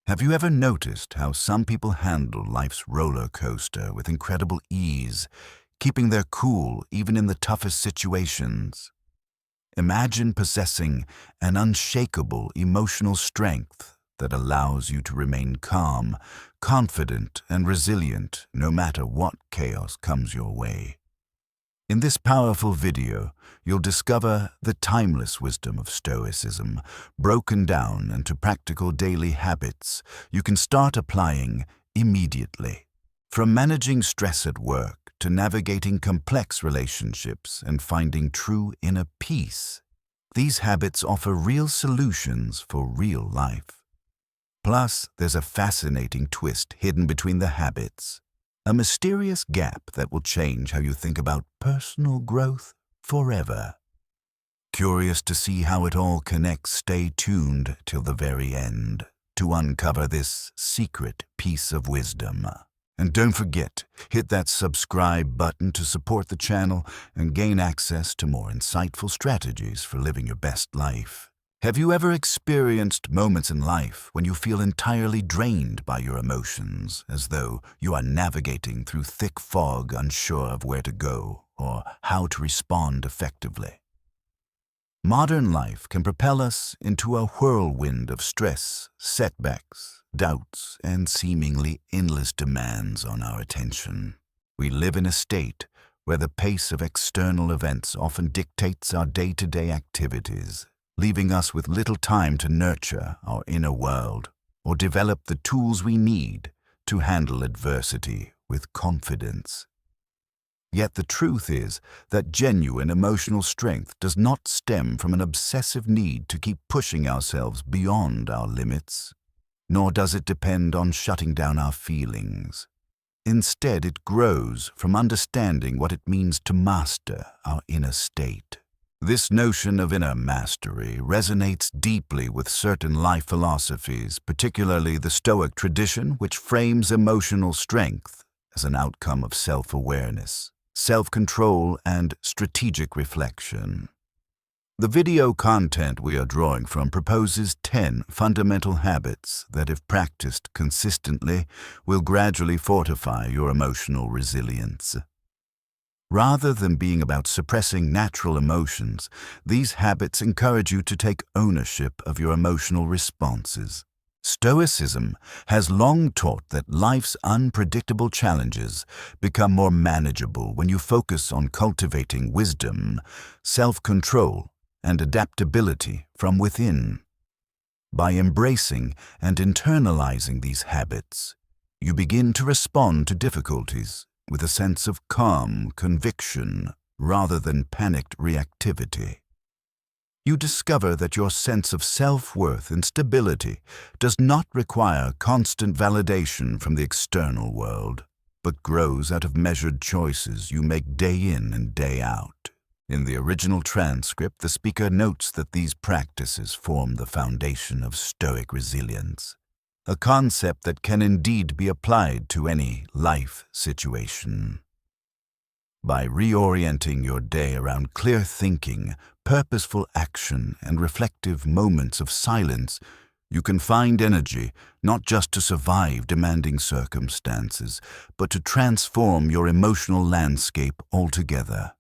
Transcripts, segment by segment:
Have you ever noticed how some people handle life's roller coaster with incredible ease, keeping their cool even in the toughest situations? Imagine possessing an unshakable emotional strength that allows you to remain calm, confident, and resilient no matter what chaos comes your way. In this powerful video, you'll discover the timeless wisdom of Stoicism, broken down into practical daily habits you can start applying immediately. From managing stress at work to navigating complex relationships and finding true inner peace, these habits offer real solutions for real life. Plus, there's a fascinating twist hidden between the habits. A mysterious gap that will change how you think about personal growth forever. Curious to see how it all connects? Stay tuned till the very end to uncover this secret piece of wisdom. And don't forget, hit that subscribe button to support the channel and gain access to more insightful strategies for living your best life. Have you ever experienced moments in life when you feel entirely drained by your emotions, as though you are navigating through thick fog, unsure of where to go or how to respond effectively? Modern life can propel us into a whirlwind of stress, setbacks, doubts, and seemingly endless demands on our attention. We live in a state where the pace of external events often dictates our day-to-day activities, leaving us with little time to nurture our inner world or develop the tools we need to handle adversity with confidence. Yet the truth is that genuine emotional strength does not stem from an obsessive need to keep pushing ourselves beyond our limits, nor does it depend on shutting down our feelings. Instead, it grows from understanding what it means to master our inner state. This notion of inner mastery resonates deeply with certain life philosophies, particularly the Stoic tradition, which frames emotional strength as an outcome of self-awareness, self-control, and strategic reflection. The video content we are drawing from proposes 10 fundamental habits that, if practiced consistently, will gradually fortify your emotional resilience. Rather than being about suppressing natural emotions, these habits encourage you to take ownership of your emotional responses. Stoicism has long taught that life's unpredictable challenges become more manageable when you focus on cultivating wisdom, self-control, and adaptability from within. By embracing and internalizing these habits, you begin to respond to difficulties with a sense of calm conviction rather than panicked reactivity. You discover that your sense of self-worth and stability does not require constant validation from the external world, but grows out of measured choices you make day in and day out. In the original transcript, the speaker notes that these practices form the foundation of Stoic resilience, a concept that can indeed be applied to any life situation. By reorienting your day around clear thinking, purposeful action, and reflective moments of silence, you can find energy not just to survive demanding circumstances, but to transform your emotional landscape altogether.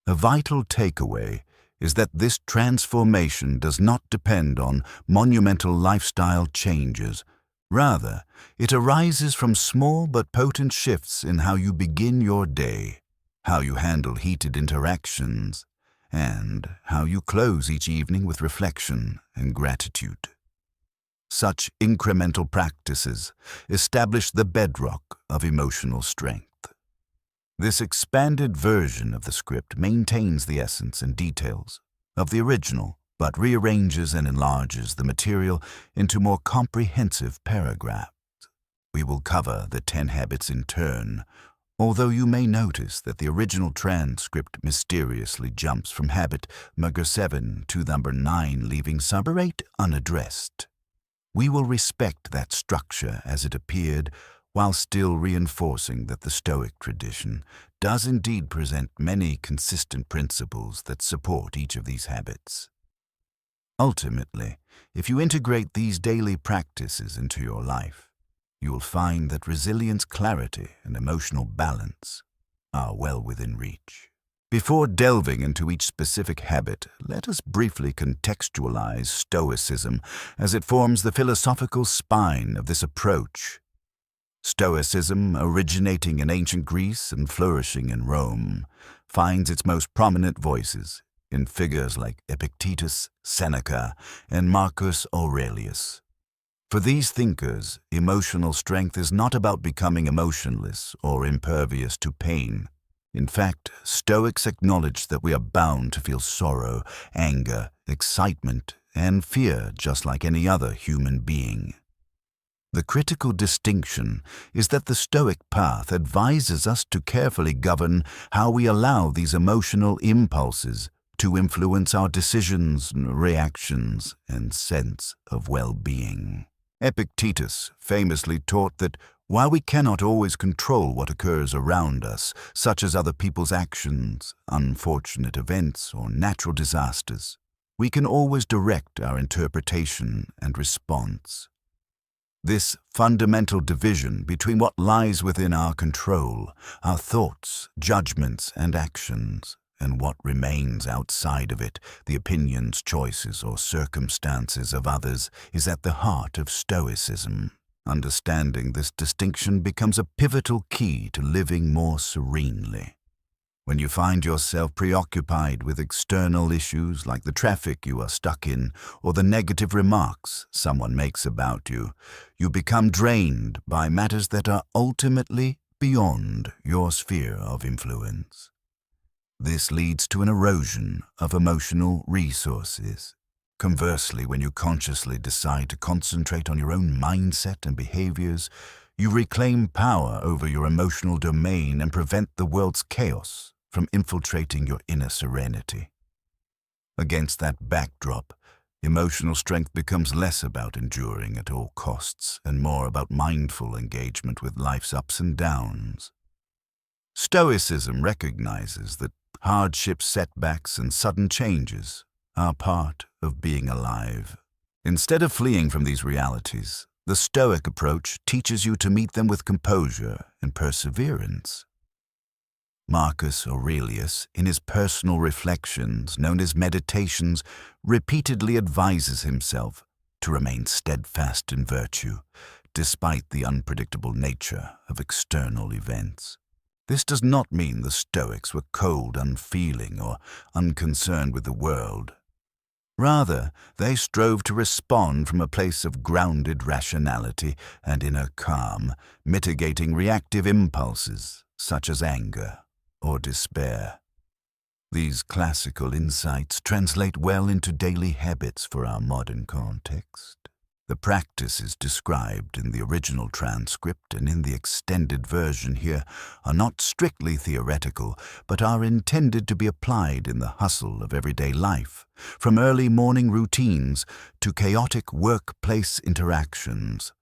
A vital takeaway is that this transformation does not depend on monumental lifestyle changes. Rather, it arises from small but potent shifts in how you begin your day, how you handle heated interactions, and how you close each evening with reflection and gratitude. Such incremental practices establish the bedrock of emotional strength. This expanded version of the script maintains the essence and details of the original, but rearranges and enlarges the material into more comprehensive paragraphs. We will cover the 10 habits in turn, although you may notice that the original transcript mysteriously jumps from habit number 7 to number 9, leaving number 8 unaddressed. We will respect that structure as it appeared, while still reinforcing that the Stoic tradition does indeed present many consistent principles that support each of these habits. Ultimately, if you integrate these daily practices into your life, you will find that resilience, clarity, and emotional balance are well within reach. Before delving into each specific habit, let us briefly contextualize Stoicism as it forms the philosophical spine of this approach. Stoicism, originating in ancient Greece and flourishing in Rome, finds its most prominent voices in figures like Epictetus, Seneca, and Marcus Aurelius. For these thinkers, emotional strength is not about becoming emotionless or impervious to pain. In fact, Stoics acknowledge that we are bound to feel sorrow, anger, excitement, and fear just like any other human being. The critical distinction is that the Stoic path advises us to carefully govern how we allow these emotional impulses to influence our decisions, reactions, and sense of well-being. Epictetus famously taught that while we cannot always control what occurs around us, such as other people's actions, unfortunate events, or natural disasters, we can always direct our interpretation and response. This fundamental division between what lies within our control, our thoughts, judgments, and actions, and what remains outside of it, the opinions, choices, or circumstances of others, is at the heart of Stoicism. Understanding this distinction becomes a pivotal key to living more serenely. When you find yourself preoccupied with external issues like the traffic you are stuck in or the negative remarks someone makes about you, you become drained by matters that are ultimately beyond your sphere of influence. This leads to an erosion of emotional resources. Conversely, when you consciously decide to concentrate on your own mindset and behaviors, you reclaim power over your emotional domain and prevent the world's chaos from infiltrating your inner serenity. Against that backdrop, emotional strength becomes less about enduring at all costs and more about mindful engagement with life's ups and downs. Stoicism recognizes that hardships, setbacks, and sudden changes are part of being alive. Instead of fleeing from these realities, the Stoic approach teaches you to meet them with composure and perseverance. Marcus Aurelius, in his personal reflections known as meditations, repeatedly advises himself to remain steadfast in virtue, despite the unpredictable nature of external events. This does not mean the Stoics were cold, unfeeling, or unconcerned with the world. Rather, they strove to respond from a place of grounded rationality and inner calm, mitigating reactive impulses such as anger or despair. These classical insights translate well into daily habits for our modern context. The practices described in the original transcript and in the extended version here are not strictly theoretical, but are intended to be applied in the hustle of everyday life, from early morning routines to chaotic workplace interactions,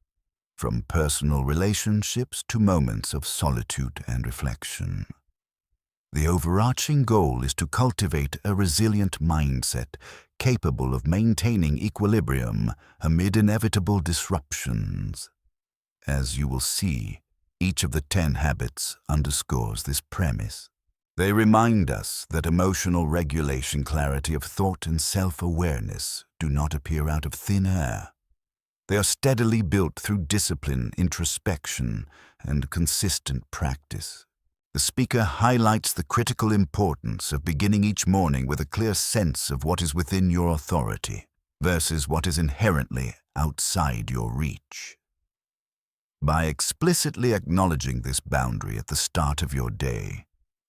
from personal relationships to moments of solitude and reflection. The overarching goal is to cultivate a resilient mindset capable of maintaining equilibrium amid inevitable disruptions. As you will see, each of the 10 habits underscores this premise. They remind us that emotional regulation, clarity of thought, and self-awareness do not appear out of thin air. They are steadily built through discipline, introspection, and consistent practice. The speaker highlights the critical importance of beginning each morning with a clear sense of what is within your authority versus what is inherently outside your reach. By explicitly acknowledging this boundary at the start of your day,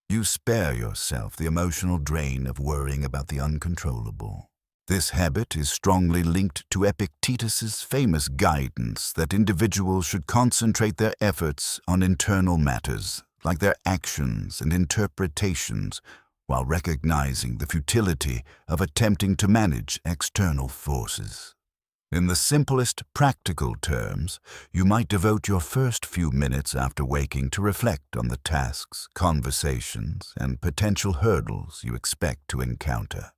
you spare yourself the emotional drain of worrying about the uncontrollable. This habit is strongly linked to Epictetus's famous guidance that individuals should concentrate their efforts on internal matters, like their actions and interpretations, while recognizing the futility of attempting to manage external forces. In the simplest practical terms, you might devote your first few minutes after waking to reflect on the tasks, conversations, and potential hurdles you expect to encounter.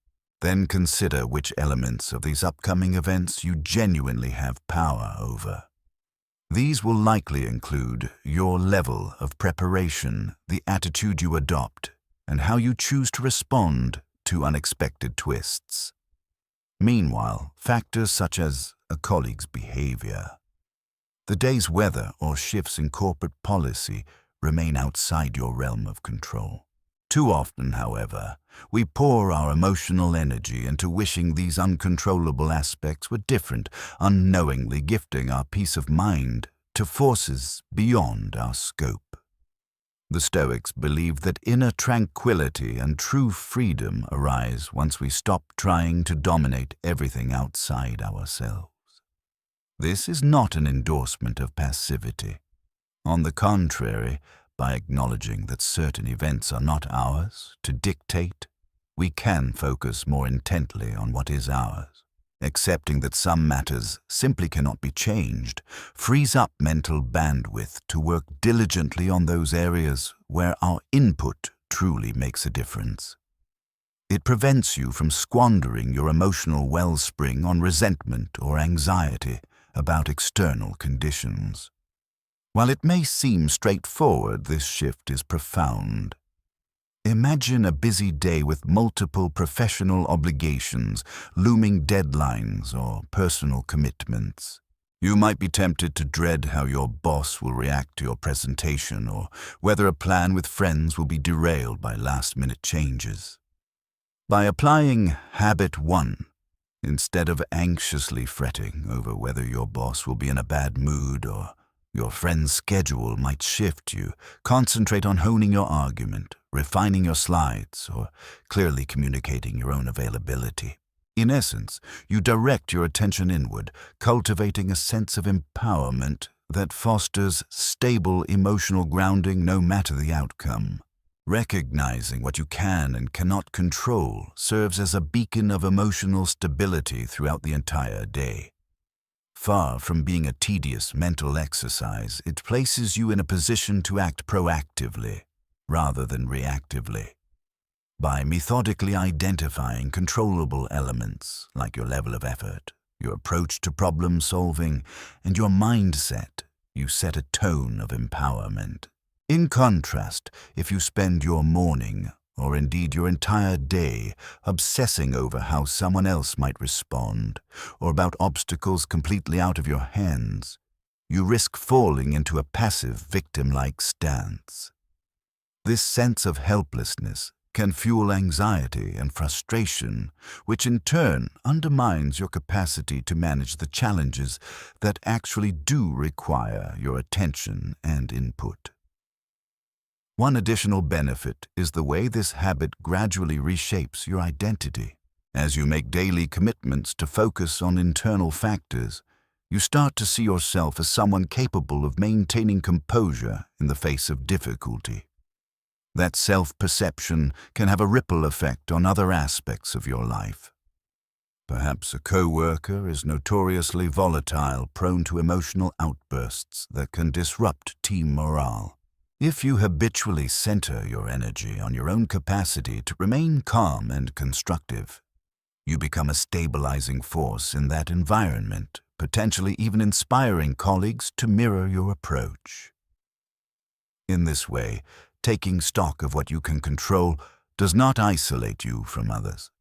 Then consider which elements of these upcoming events you genuinely have power over. These will likely include your level of preparation, the attitude you adopt, and how you choose to respond to unexpected twists. Meanwhile, factors such as a colleague's behavior, the day's weather, or shifts in corporate policy remain outside your realm of control. Too often, however, we pour our emotional energy into wishing these uncontrollable aspects were different, unknowingly gifting our peace of mind to forces beyond our scope. The Stoics believed that inner tranquility and true freedom arise once we stop trying to dominate everything outside ourselves. This is not an endorsement of passivity. On the contrary, by acknowledging that certain events are not ours to dictate, we can focus more intently on what is ours. Accepting that some matters simply cannot be changed frees up mental bandwidth to work diligently on those areas where our input truly makes a difference. It prevents you from squandering your emotional wellspring on resentment or anxiety about external conditions. While it may seem straightforward, this shift is profound. Imagine a busy day with multiple professional obligations, looming deadlines, or personal commitments. You might be tempted to dread how your boss will react to your presentation or whether a plan with friends will be derailed by last-minute changes. By applying Habit 1, instead of anxiously fretting over whether your boss will be in a bad mood or your friend's schedule might shift, you concentrate on honing your argument, refining your slides, or clearly communicating your own availability. In essence, you direct your attention inward, cultivating a sense of empowerment that fosters stable emotional grounding no matter the outcome. Recognizing what you can and cannot control serves as a beacon of emotional stability throughout the entire day. Far from being a tedious mental exercise, it places you in a position to act proactively rather than reactively. By methodically identifying controllable elements like your level of effort, your approach to problem solving, and your mindset, you set a tone of empowerment. In contrast, if you spend your morning, or indeed your entire day, obsessing over how someone else might respond, or about obstacles completely out of your hands, you risk falling into a passive, victim-like stance. This sense of helplessness can fuel anxiety and frustration, which in turn undermines your capacity to manage the challenges that actually do require your attention and input. One additional benefit is the way this habit gradually reshapes your identity. As you make daily commitments to focus on internal factors, you start to see yourself as someone capable of maintaining composure in the face of difficulty. That self-perception can have a ripple effect on other aspects of your life. Perhaps a co-worker is notoriously volatile, prone to emotional outbursts that can disrupt team morale. If you habitually center your energy on your own capacity to remain calm and constructive, you become a stabilizing force in that environment, potentially even inspiring colleagues to mirror your approach. In this way, taking stock of what you can control does not isolate you from others.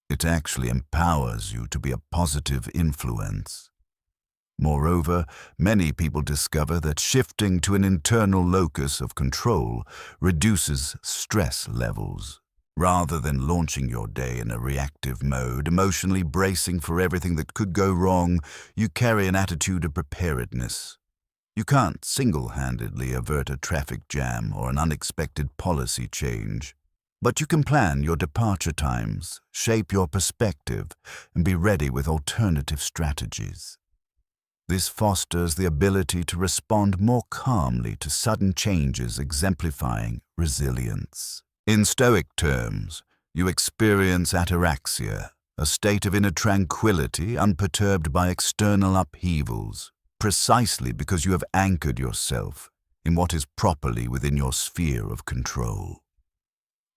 It actually empowers you to be a positive influence. Moreover, many people discover that shifting to an internal locus of control reduces stress levels. Rather than launching your day in a reactive mode, emotionally bracing for everything that could go wrong, you carry an attitude of preparedness. You can't single-handedly avert a traffic jam or an unexpected policy change, but you can plan your departure times, shape your perspective, and be ready with alternative strategies. This fosters the ability to respond more calmly to sudden changes, exemplifying resilience. In Stoic terms, you experience ataraxia, a state of inner tranquility unperturbed by external upheavals, precisely because you have anchored yourself in what is properly within your sphere of control.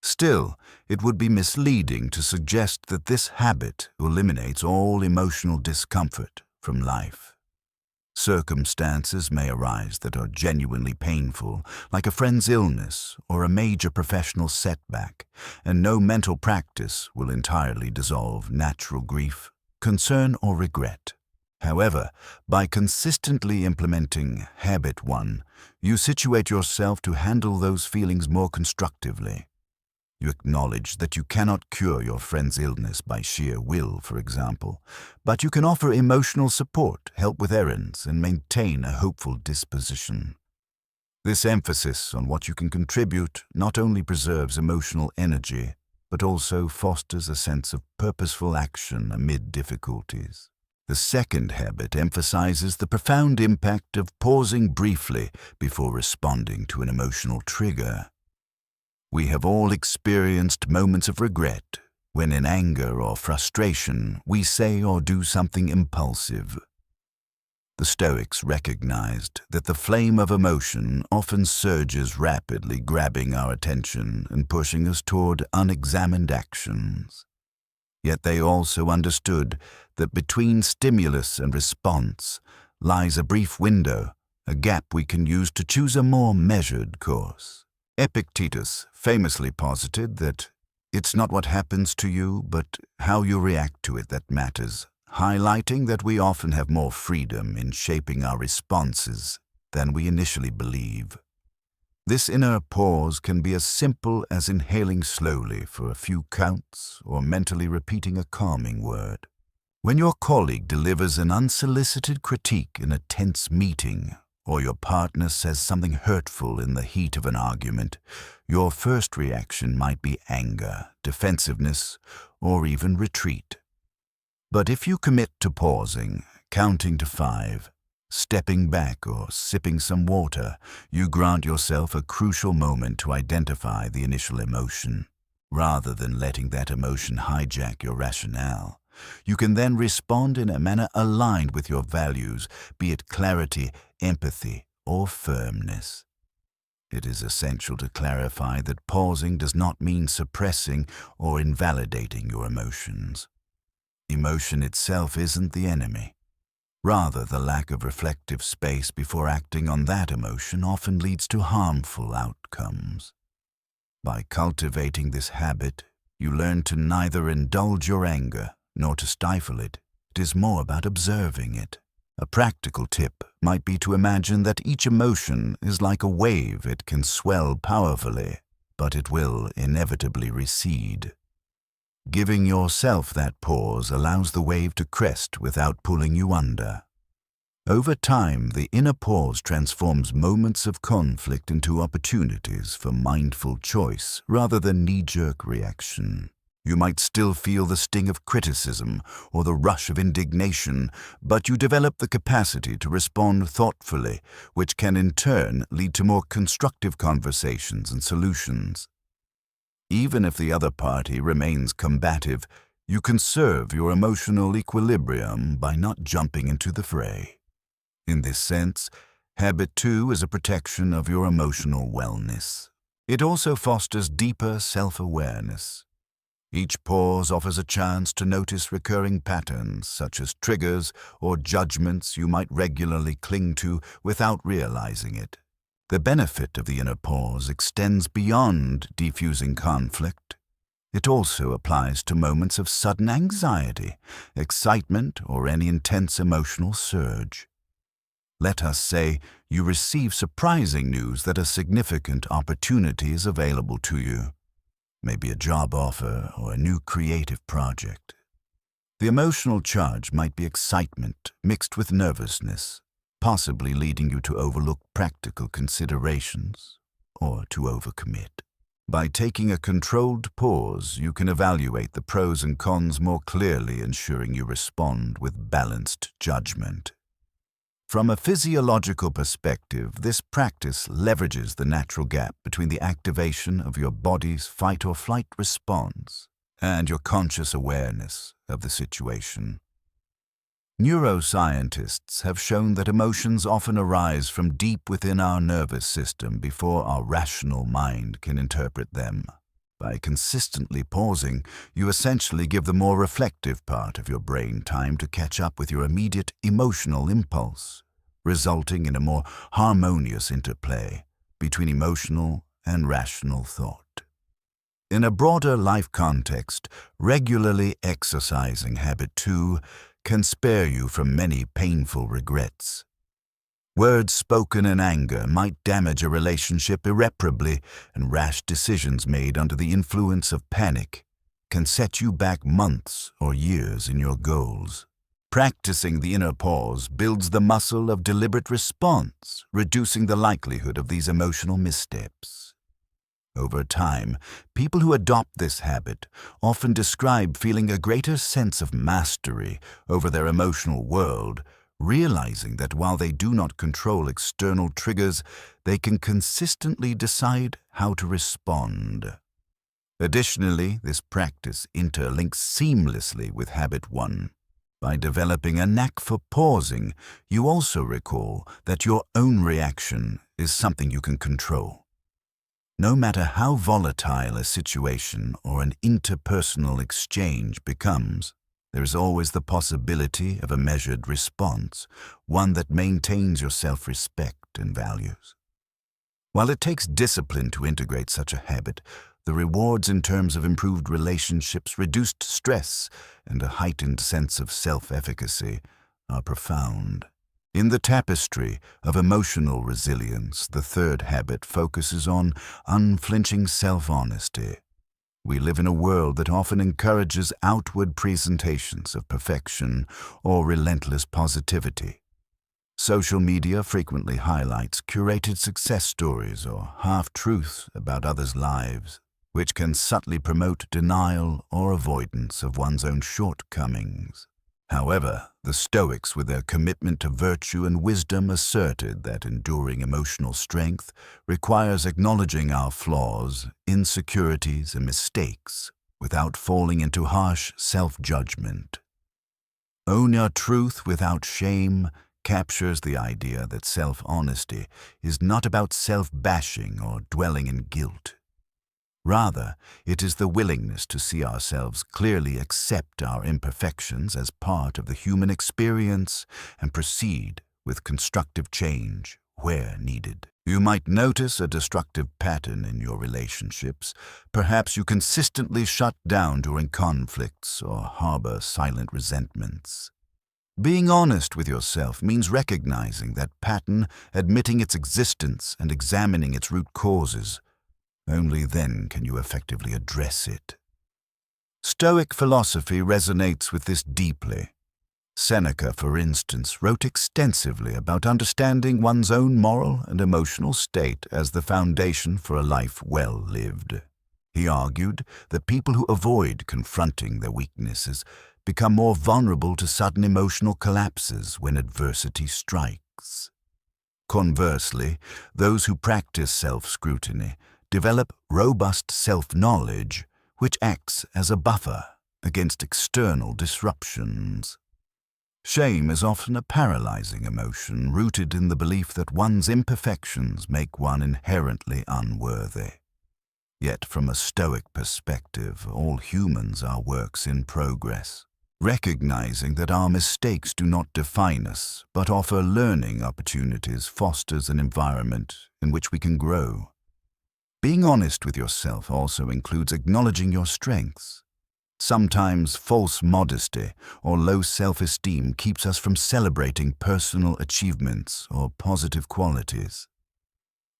Still, it would be misleading to suggest that this habit eliminates all emotional discomfort from life. Circumstances may arise that are genuinely painful, like a friend's illness or a major professional setback, and no mental practice will entirely dissolve natural grief, concern, or regret. However, by consistently implementing Habit 1, you situate yourself to handle those feelings more constructively. You acknowledge that you cannot cure your friend's illness by sheer will, for example, but you can offer emotional support, help with errands, and maintain a hopeful disposition. This emphasis on what you can contribute not only preserves emotional energy, but also fosters a sense of purposeful action amid difficulties. The second habit emphasizes the profound impact of pausing briefly before responding to an emotional trigger. We have all experienced moments of regret when in anger or frustration we say or do something impulsive. The Stoics recognized that the flame of emotion often surges rapidly, grabbing our attention and pushing us toward unexamined actions. Yet they also understood that between stimulus and response lies a brief window, a gap we can use to choose a more measured course. Epictetus famously posited that it's not what happens to you, but how you react to it that matters, highlighting that we often have more freedom in shaping our responses than we initially believe. This inner pause can be as simple as inhaling slowly for a few counts or mentally repeating a calming word. When your colleague delivers an unsolicited critique in a tense meeting, or your partner says something hurtful in the heat of an argument, your first reaction might be anger, defensiveness, or even retreat. But if you commit to pausing, counting to 5, stepping back, or sipping some water, you grant yourself a crucial moment to identify the initial emotion. Rather than letting that emotion hijack your rationale, you can then respond in a manner aligned with your values, be it clarity, empathy, or firmness. It is essential to clarify that pausing does not mean suppressing or invalidating your emotions. Emotion itself isn't the enemy. Rather, the lack of reflective space before acting on that emotion often leads to harmful outcomes. By cultivating this habit, you learn to neither indulge your anger nor to stifle it. It is more about observing it. A practical tip might be to imagine that each emotion is like a wave. It can swell powerfully, but it will inevitably recede. Giving yourself that pause allows the wave to crest without pulling you under. Over time, the inner pause transforms moments of conflict into opportunities for mindful choice rather than knee-jerk reaction. You might still feel the sting of criticism or the rush of indignation, but you develop the capacity to respond thoughtfully, which can in turn lead to more constructive conversations and solutions. Even if the other party remains combative, you conserve your emotional equilibrium by not jumping into the fray. In this sense, Habit 2 is a protection of your emotional wellness. It also fosters deeper self-awareness. Each pause offers a chance to notice recurring patterns, such as triggers or judgments you might regularly cling to without realizing it. The benefit of the inner pause extends beyond defusing conflict. It also applies to moments of sudden anxiety, excitement, or any intense emotional surge. Let us say you receive surprising news that a significant opportunity is available to you. Maybe a job offer or a new creative project. The emotional charge might be excitement mixed with nervousness, possibly leading you to overlook practical considerations or to overcommit. By taking a controlled pause, you can evaluate the pros and cons more clearly, ensuring you respond with balanced judgment. From a physiological perspective, this practice leverages the natural gap between the activation of your body's fight-or-flight response and your conscious awareness of the situation. Neuroscientists have shown that emotions often arise from deep within our nervous system before our rational mind can interpret them. By consistently pausing, you essentially give the more reflective part of your brain time to catch up with your immediate emotional impulse, resulting in a more harmonious interplay between emotional and rational thought. In a broader life context, regularly exercising habit 2 can spare you from many painful regrets. Words spoken in anger might damage a relationship irreparably, and rash decisions made under the influence of panic can set you back months or years in your goals. Practicing the inner pause builds the muscle of deliberate response, reducing the likelihood of these emotional missteps. Over time, people who adopt this habit often describe feeling a greater sense of mastery over their emotional world, realizing that while they do not control external triggers, they can consistently decide how to respond. Additionally, this practice interlinks seamlessly with habit 1. By developing a knack for pausing, you also recall that your own reaction is something you can control. No matter how volatile a situation or an interpersonal exchange becomes, there is always the possibility of a measured response, one that maintains your self-respect and values. While it takes discipline to integrate such a habit, the rewards in terms of improved relationships, reduced stress, and a heightened sense of self-efficacy are profound. In the tapestry of emotional resilience, the third habit focuses on unflinching self-honesty. We live in a world that often encourages outward presentations of perfection or relentless positivity. Social media frequently highlights curated success stories or half-truths about others' lives, which can subtly promote denial or avoidance of one's own shortcomings. However, the Stoics, with their commitment to virtue and wisdom, asserted that enduring emotional strength requires acknowledging our flaws, insecurities, and mistakes without falling into harsh self-judgment. Own your truth without shame captures the idea that self-honesty is not about self-bashing or dwelling in guilt. Rather, it is the willingness to see ourselves clearly, accept our imperfections as part of the human experience, and proceed with constructive change where needed. You might notice a destructive pattern in your relationships. Perhaps you consistently shut down during conflicts or harbor silent resentments. Being honest with yourself means recognizing that pattern, admitting its existence, and examining its root causes. Only then can you effectively address it. Stoic philosophy resonates with this deeply. Seneca, for instance, wrote extensively about understanding one's own moral and emotional state as the foundation for a life well lived. He argued that people who avoid confronting their weaknesses become more vulnerable to sudden emotional collapses when adversity strikes. Conversely, those who practice self-scrutiny develop robust self-knowledge, which acts as a buffer against external disruptions. Shame is often a paralyzing emotion rooted in the belief that one's imperfections make one inherently unworthy. Yet from a Stoic perspective, all humans are works in progress. Recognizing that our mistakes do not define us, but offer learning opportunities, fosters an environment in which we can grow. Being honest with yourself also includes acknowledging your strengths. Sometimes false modesty or low self-esteem keeps us from celebrating personal achievements or positive qualities.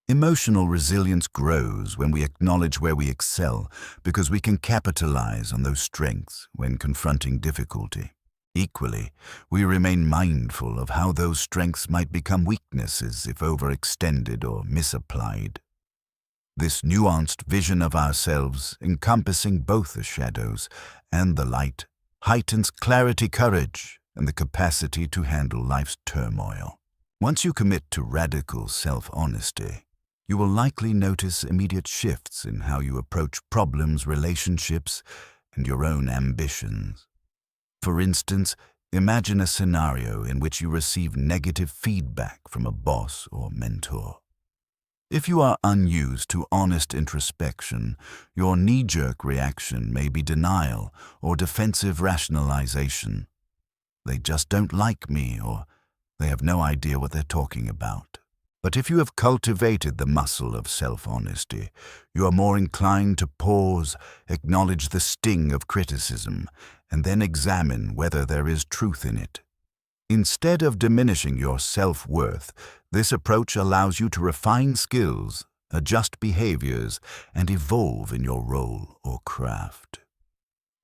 Emotional resilience grows when we acknowledge where we excel, because we can capitalize on those strengths when confronting difficulty. Equally, we remain mindful of how those strengths might become weaknesses if overextended or misapplied. This nuanced vision of ourselves, encompassing both the shadows and the light, heightens clarity, courage, and the capacity to handle life's turmoil. Once you commit to radical self-honesty, you will likely notice immediate shifts in how you approach problems, relationships, and your own ambitions. For instance, imagine a scenario in which you receive negative feedback from a boss or mentor. If you are unused to honest introspection, your knee-jerk reaction may be denial or defensive rationalization. They just don't like me, or they have no idea what they're talking about. But if you have cultivated the muscle of self-honesty, you are more inclined to pause, acknowledge the sting of criticism, and then examine whether there is truth in it. Instead of diminishing your self-worth, this approach allows you to refine skills, adjust behaviors, and evolve in your role or craft.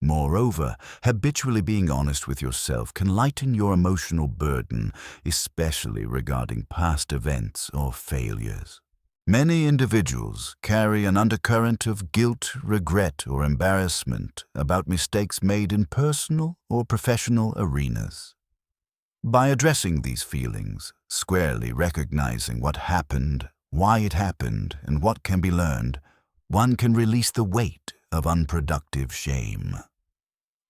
Moreover, habitually being honest with yourself can lighten your emotional burden, especially regarding past events or failures. Many individuals carry an undercurrent of guilt, regret, or embarrassment about mistakes made in personal or professional arenas. By addressing these feelings, squarely recognizing what happened, why it happened, and what can be learned, one can release the weight of unproductive shame.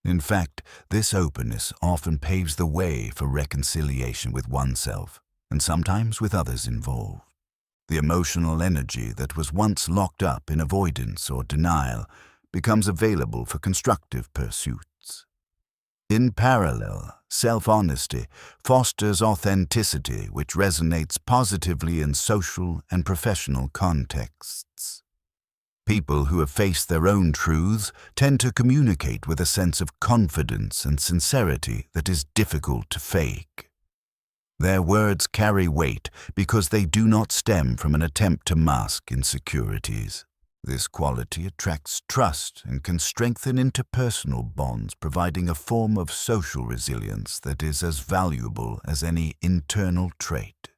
In fact, this openness often paves the way for reconciliation with oneself, and sometimes with others involved. The emotional energy that was once locked up in avoidance or denial becomes available for constructive pursuits. In parallel, self-honesty fosters authenticity, which resonates positively in social and professional contexts. People who have faced their own truths tend to communicate with a sense of confidence and sincerity that is difficult to fake. Their words carry weight because they do not stem from an attempt to mask insecurities. This quality attracts trust and can strengthen interpersonal bonds, providing a form of social resilience that is as valuable as any internal trait.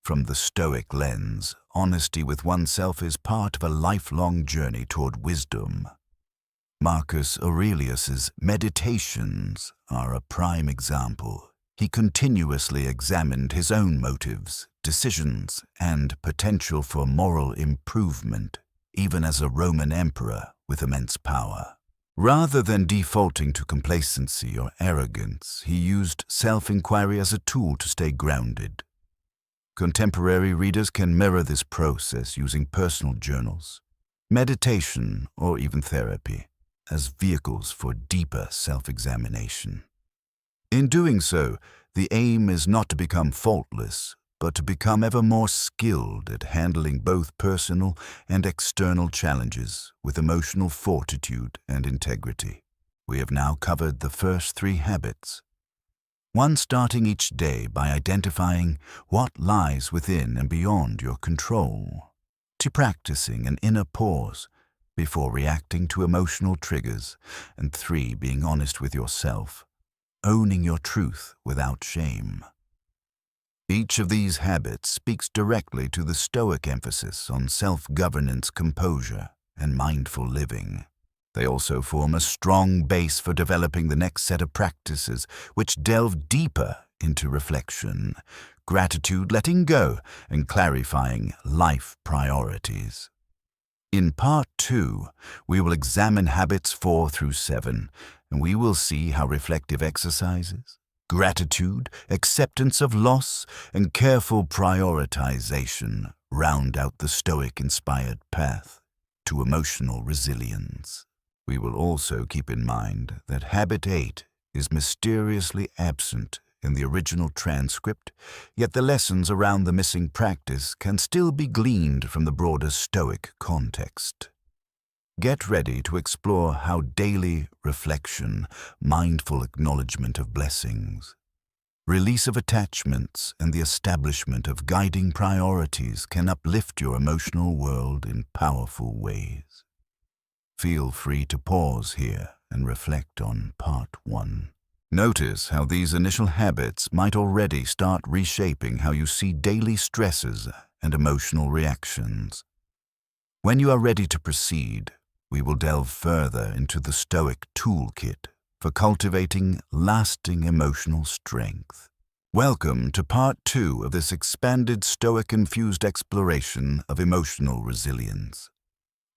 From the Stoic lens, honesty with oneself is part of a lifelong journey toward wisdom. Marcus Aurelius's Meditations are a prime example. He continuously examined his own motives, decisions, and potential for moral improvement, even as a Roman emperor with immense power. Rather than defaulting to complacency or arrogance, he used self-inquiry as a tool to stay grounded. Contemporary readers can mirror this process using personal journals, meditation, or even therapy as vehicles for deeper self-examination. In doing so, the aim is not to become faultless, but to become ever more skilled at handling both personal and external challenges with emotional fortitude and integrity. We have now covered the first 3 habits. One, starting each day by identifying what lies within and beyond your control, to practicing an inner pause before reacting to emotional triggers, and 3, being honest with yourself, owning your truth without shame. Each of these habits speaks directly to the Stoic emphasis on self-governance, composure, and mindful living. They also form a strong base for developing the next set of practices, which delve deeper into reflection, gratitude, letting go, and clarifying life priorities. In Part 2, we will examine habits 4 through 7, and we will see how reflective exercises, gratitude, acceptance of loss, and careful prioritization round out the Stoic-inspired path to emotional resilience. We will also keep in mind that Habit 8 is mysteriously absent in the original transcript, yet the lessons around the missing practice can still be gleaned from the broader Stoic context. Get ready to explore how daily reflection, mindful acknowledgement of blessings, release of attachments, and the establishment of guiding priorities can uplift your emotional world in powerful ways. Feel free to pause here and reflect on Part 1. Notice how these initial habits might already start reshaping how you see daily stresses and emotional reactions. When you are ready to proceed, we will delve further into the Stoic toolkit for cultivating lasting emotional strength. Welcome to Part 2 of this expanded Stoic-infused exploration of emotional resilience.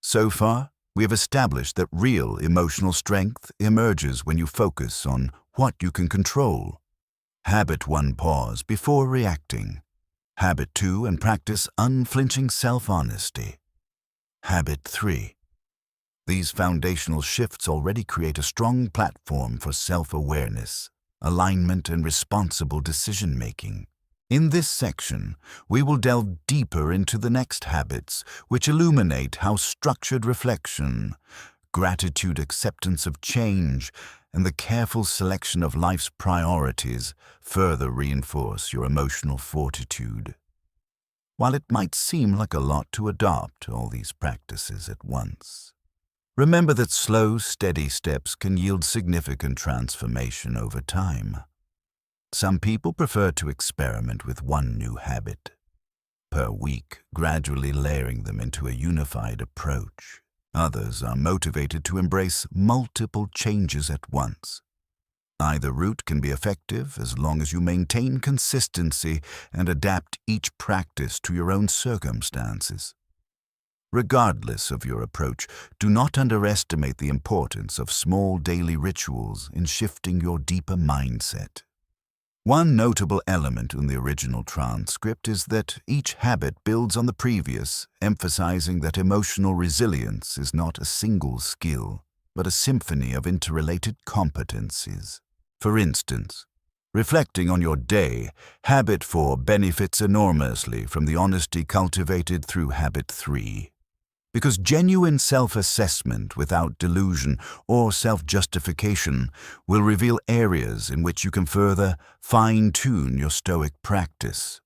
So far, we have established that real emotional strength emerges when you focus on what you can control. Habit 1, pause before reacting. Habit 2, and practice unflinching self-honesty. Habit 3. These foundational shifts already create a strong platform for self-awareness, alignment, and responsible decision-making. In this section, we will delve deeper into the next habits, which illuminate how structured reflection, gratitude, acceptance of change, and the careful selection of life's priorities further reinforce your emotional fortitude. While it might seem like a lot to adopt all these practices at once, remember that slow, steady steps can yield significant transformation over time. Some people prefer to experiment with one new habit per week, gradually layering them into a unified approach. Others are motivated to embrace multiple changes at once. Either route can be effective as long as you maintain consistency and adapt each practice to your own circumstances. Regardless of your approach, do not underestimate the importance of small daily rituals in shifting your deeper mindset. One notable element in the original transcript is that each habit builds on the previous, emphasizing that emotional resilience is not a single skill, but a symphony of interrelated competencies. For instance, reflecting on your day, Habit 4 benefits enormously from the honesty cultivated through Habit 3. Because genuine self-assessment without delusion or self-justification will reveal areas in which you can further fine-tune your Stoic practice.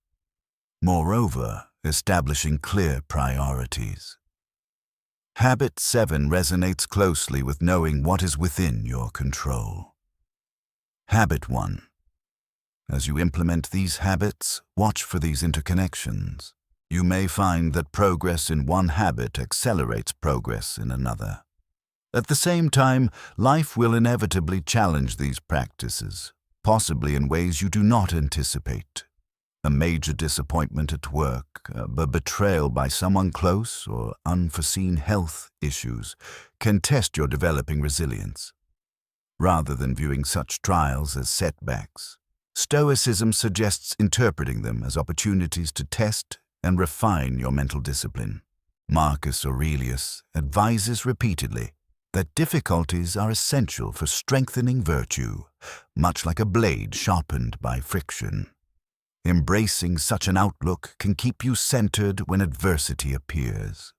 Moreover, establishing clear priorities. Habit 7 resonates closely with knowing what is within your control. Habit 1. As you implement these habits, watch for these interconnections. You may find that progress in one habit accelerates progress in another. At the same time, life will inevitably challenge these practices, possibly in ways you do not anticipate. A major disappointment at work, a betrayal by someone close, or unforeseen health issues can test your developing resilience. Rather than viewing such trials as setbacks, Stoicism suggests interpreting them as opportunities to test and refine your mental discipline. Marcus Aurelius advises repeatedly that difficulties are essential for strengthening virtue, much like a blade sharpened by friction. Embracing such an outlook can keep you centered when adversity appears.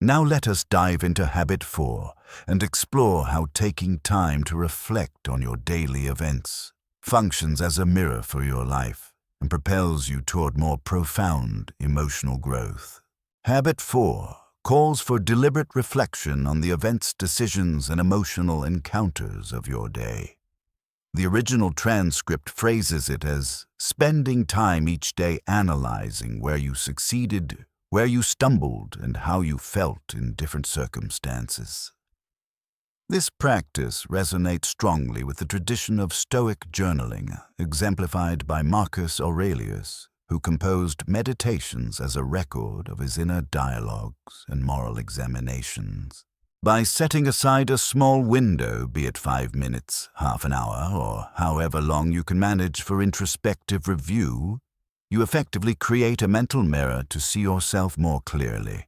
Now let us dive into Habit 4 and explore how taking time to reflect on your daily events functions as a mirror for your life and propels you toward more profound emotional growth. Habit 4 calls for deliberate reflection on the events, decisions, and emotional encounters of your day. The original transcript phrases it as spending time each day analyzing where you succeeded, where you stumbled, and how you felt in different circumstances. This practice resonates strongly with the tradition of Stoic journaling, exemplified by Marcus Aurelius, who composed meditations as a record of his inner dialogues and moral examinations. By setting aside a small window, be it 5 minutes, half an hour, or however long you can manage for introspective review, you effectively create a mental mirror to see yourself more clearly.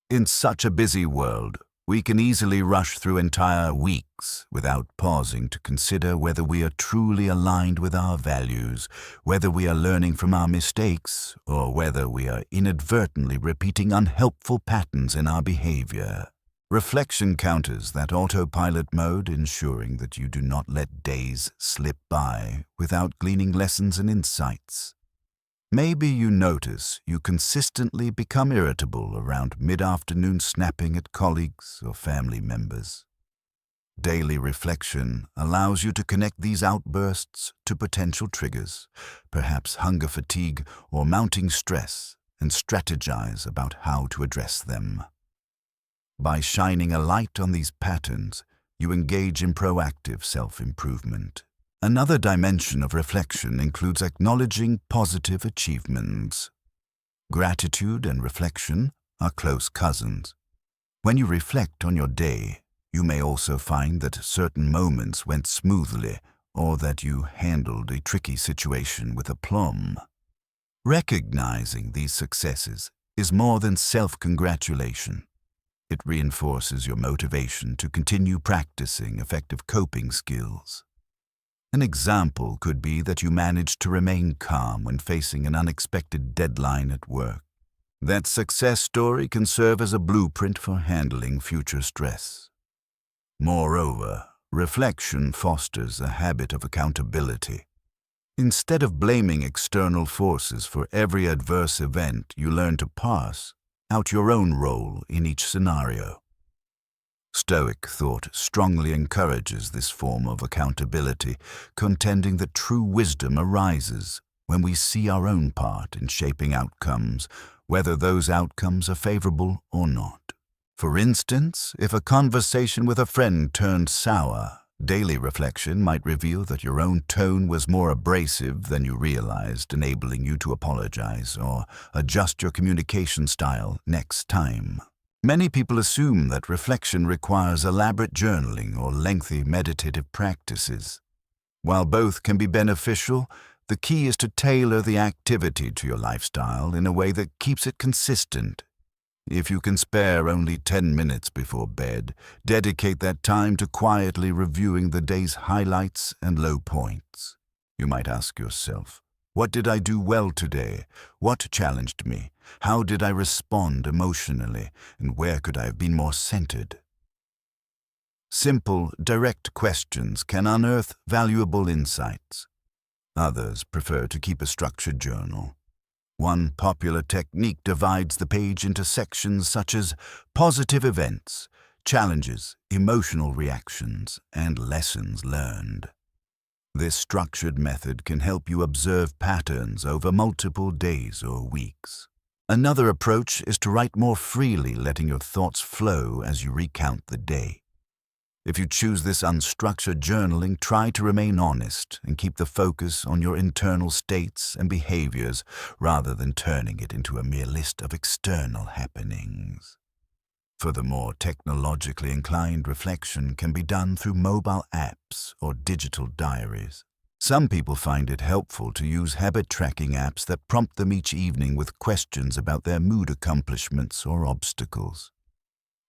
In such a busy world, we can easily rush through entire weeks without pausing to consider whether we are truly aligned with our values, whether we are learning from our mistakes, or whether we are inadvertently repeating unhelpful patterns in our behavior. Reflection counters that autopilot mode, ensuring that you do not let days slip by without gleaning lessons and insights. Maybe you notice you consistently become irritable around mid-afternoon snapping at colleagues or family members. Daily reflection allows you to connect these outbursts to potential triggers, perhaps hunger fatigue or mounting stress, and strategize about how to address them. By shining a light on these patterns, you engage in proactive self-improvement. Another dimension of reflection includes acknowledging positive achievements. Gratitude and reflection are close cousins. When you reflect on your day, you may also find that certain moments went smoothly or that you handled a tricky situation with aplomb. Recognizing these successes is more than self-congratulation. It reinforces your motivation to continue practicing effective coping skills. An example could be that you managed to remain calm when facing an unexpected deadline at work. That success story can serve as a blueprint for handling future stress. Moreover, reflection fosters a habit of accountability. Instead of blaming external forces for every adverse event, you learn to parse out your own role in each scenario. Stoic thought strongly encourages this form of accountability, contending that true wisdom arises when we see our own part in shaping outcomes, whether those outcomes are favorable or not. For instance, if a conversation with a friend turned sour, daily reflection might reveal that your own tone was more abrasive than you realized, enabling you to apologize or adjust your communication style next time. Many people assume that reflection requires elaborate journaling or lengthy meditative practices. While both can be beneficial, the key is to tailor the activity to your lifestyle in a way that keeps it consistent. If you can spare only 10 minutes before bed, dedicate that time to quietly reviewing the day's highlights and low points. You might ask yourself, what did I do well today? What challenged me? How did I respond emotionally? And where could I have been more centered? Simple, direct questions can unearth valuable insights. Others prefer to keep a structured journal. One popular technique divides the page into sections such as positive events, challenges, emotional reactions, and lessons learned. This structured method can help you observe patterns over multiple days or weeks. Another approach is to write more freely, letting your thoughts flow as you recount the day. If you choose this unstructured journaling, try to remain honest and keep the focus on your internal states and behaviors rather than turning it into a mere list of external happenings. Furthermore, technologically inclined reflection can be done through mobile apps or digital diaries. Some people find it helpful to use habit-tracking apps that prompt them each evening with questions about their mood accomplishments or obstacles.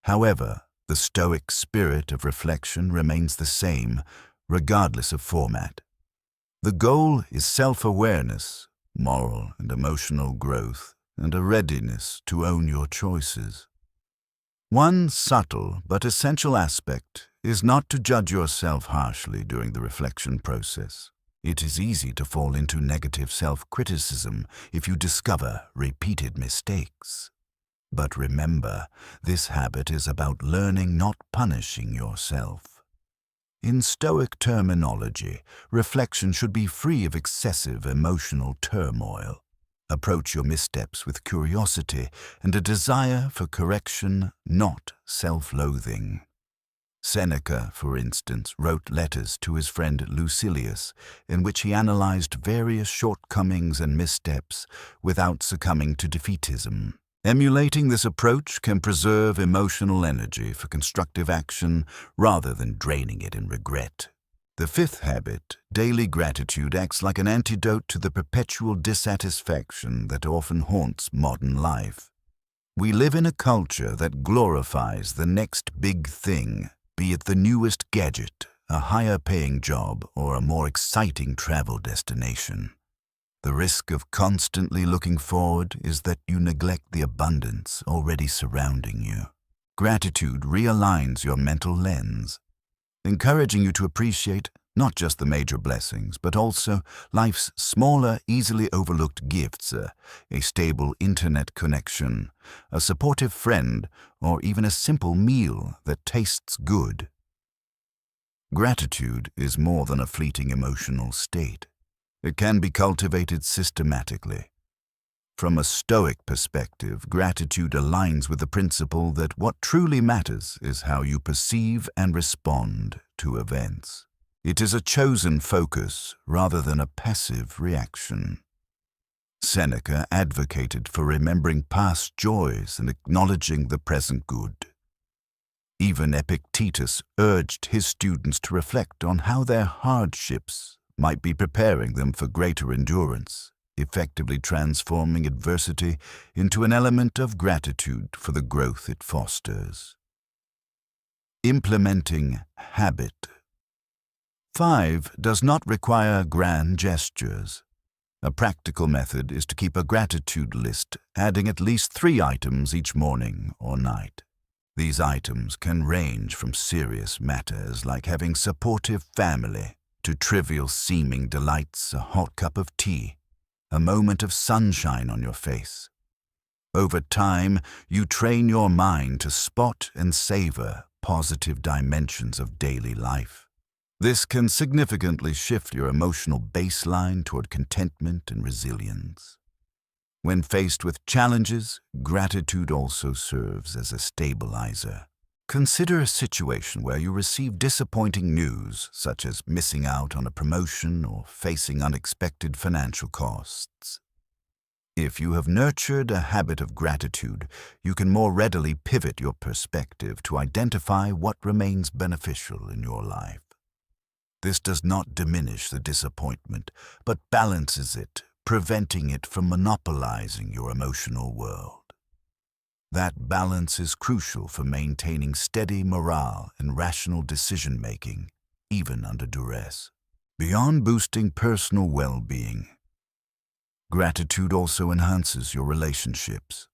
However, the Stoic spirit of reflection remains the same, regardless of format. The goal is self-awareness, moral and emotional growth, and a readiness to own your choices. One subtle but essential aspect is not to judge yourself harshly during the reflection process. It is easy to fall into negative self-criticism if you discover repeated mistakes. But remember, this habit is about learning, not punishing yourself. In Stoic terminology, reflection should be free of excessive emotional turmoil. Approach your missteps with curiosity and a desire for correction, not self-loathing. Seneca, for instance, wrote letters to his friend Lucilius, in which he analyzed various shortcomings and missteps without succumbing to defeatism. Emulating this approach can preserve emotional energy for constructive action rather than draining it in regret. The fifth habit, daily gratitude, acts like an antidote to the perpetual dissatisfaction that often haunts modern life. We live in a culture that glorifies the next big thing, be it the newest gadget, a higher-paying job, or a more exciting travel destination. The risk of constantly looking forward is that you neglect the abundance already surrounding you. Gratitude realigns your mental lens, encouraging you to appreciate not just the major blessings, but also life's smaller, easily overlooked gifts, a stable internet connection, a supportive friend, or even a simple meal that tastes good. Gratitude is more than a fleeting emotional state. It can be cultivated systematically. From a Stoic perspective, gratitude aligns with the principle that what truly matters is how you perceive and respond to events. It is a chosen focus rather than a passive reaction. Seneca advocated for remembering past joys and acknowledging the present good. Even Epictetus urged his students to reflect on how their hardships might be preparing them for greater endurance. effectively transforming adversity into an element of gratitude for the growth it fosters. Implementing habit. 5 does not require grand gestures. A practical method is to keep a gratitude list, adding at least 3 items each morning or night. These items can range from serious matters like having supportive family to trivial seeming delights, a hot cup of tea, a moment of sunshine on your face. Over time, you train your mind to spot and savor positive dimensions of daily life. This can significantly shift your emotional baseline toward contentment and resilience. When faced with challenges, gratitude also serves as a stabilizer. Consider a situation where you receive disappointing news, such as missing out on a promotion or facing unexpected financial costs. If you have nurtured a habit of gratitude, you can more readily pivot your perspective to identify what remains beneficial in your life. This does not diminish the disappointment, but balances it, preventing it from monopolizing your emotional world. That balance is crucial for maintaining steady morale and rational decision-making, even under duress. Beyond boosting personal well-being, gratitude also enhances your relationships.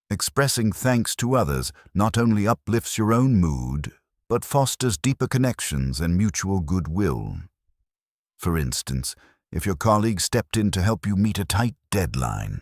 Expressing thanks to others not only uplifts your own mood, but fosters deeper connections and mutual goodwill. For instance, if your colleague stepped in to help you meet a tight deadline,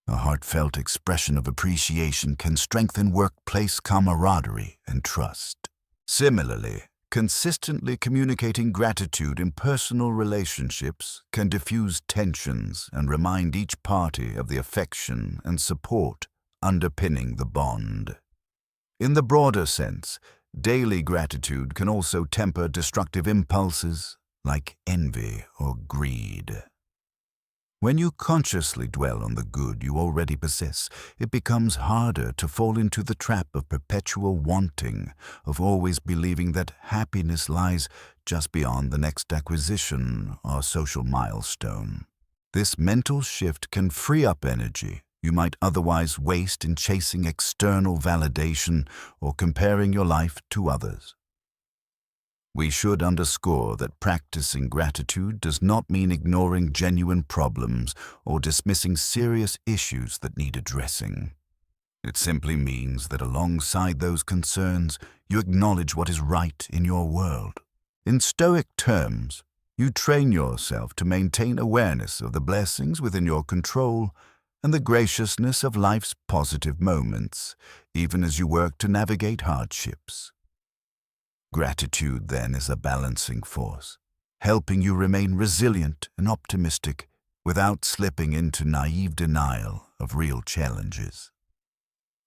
a heartfelt expression of appreciation can strengthen workplace camaraderie and trust. Similarly, consistently communicating gratitude in personal relationships can diffuse tensions and remind each party of the affection and support underpinning the bond. In the broader sense, daily gratitude can also temper destructive impulses like envy or greed. When you consciously dwell on the good you already possess, it becomes harder to fall into the trap of perpetual wanting, of always believing that happiness lies just beyond the next acquisition or social milestone. This mental shift can free up energy you might otherwise waste in chasing external validation or comparing your life to others. We should underscore that practicing gratitude does not mean ignoring genuine problems or dismissing serious issues that need addressing. It simply means that alongside those concerns, you acknowledge what is right in your world. In Stoic terms, you train yourself to maintain awareness of the blessings within your control and the graciousness of life's positive moments, even as you work to navigate hardships. Gratitude, then, is a balancing force, helping you remain resilient and optimistic without slipping into naive denial of real challenges.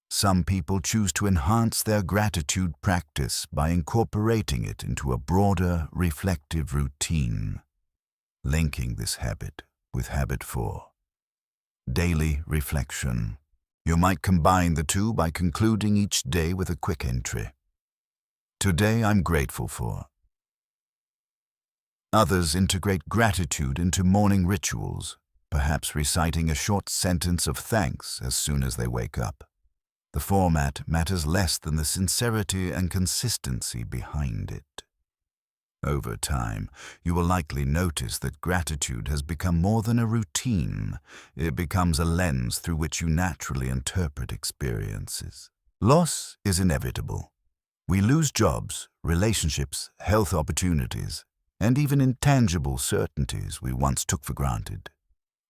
Some people choose to enhance their gratitude practice by incorporating it into a broader, reflective routine, linking this habit with habit 4. Daily reflection. You might combine the two by concluding each day with a quick entry. Today I'm grateful for. Others integrate gratitude into morning rituals, perhaps reciting a short sentence of thanks as soon as they wake up. The format matters less than the sincerity and consistency behind it. Over time, you will likely notice that gratitude has become more than a routine. It becomes a lens through which you naturally interpret experiences. Loss is inevitable. We lose jobs, relationships, health opportunities, and even intangible certainties we once took for granted.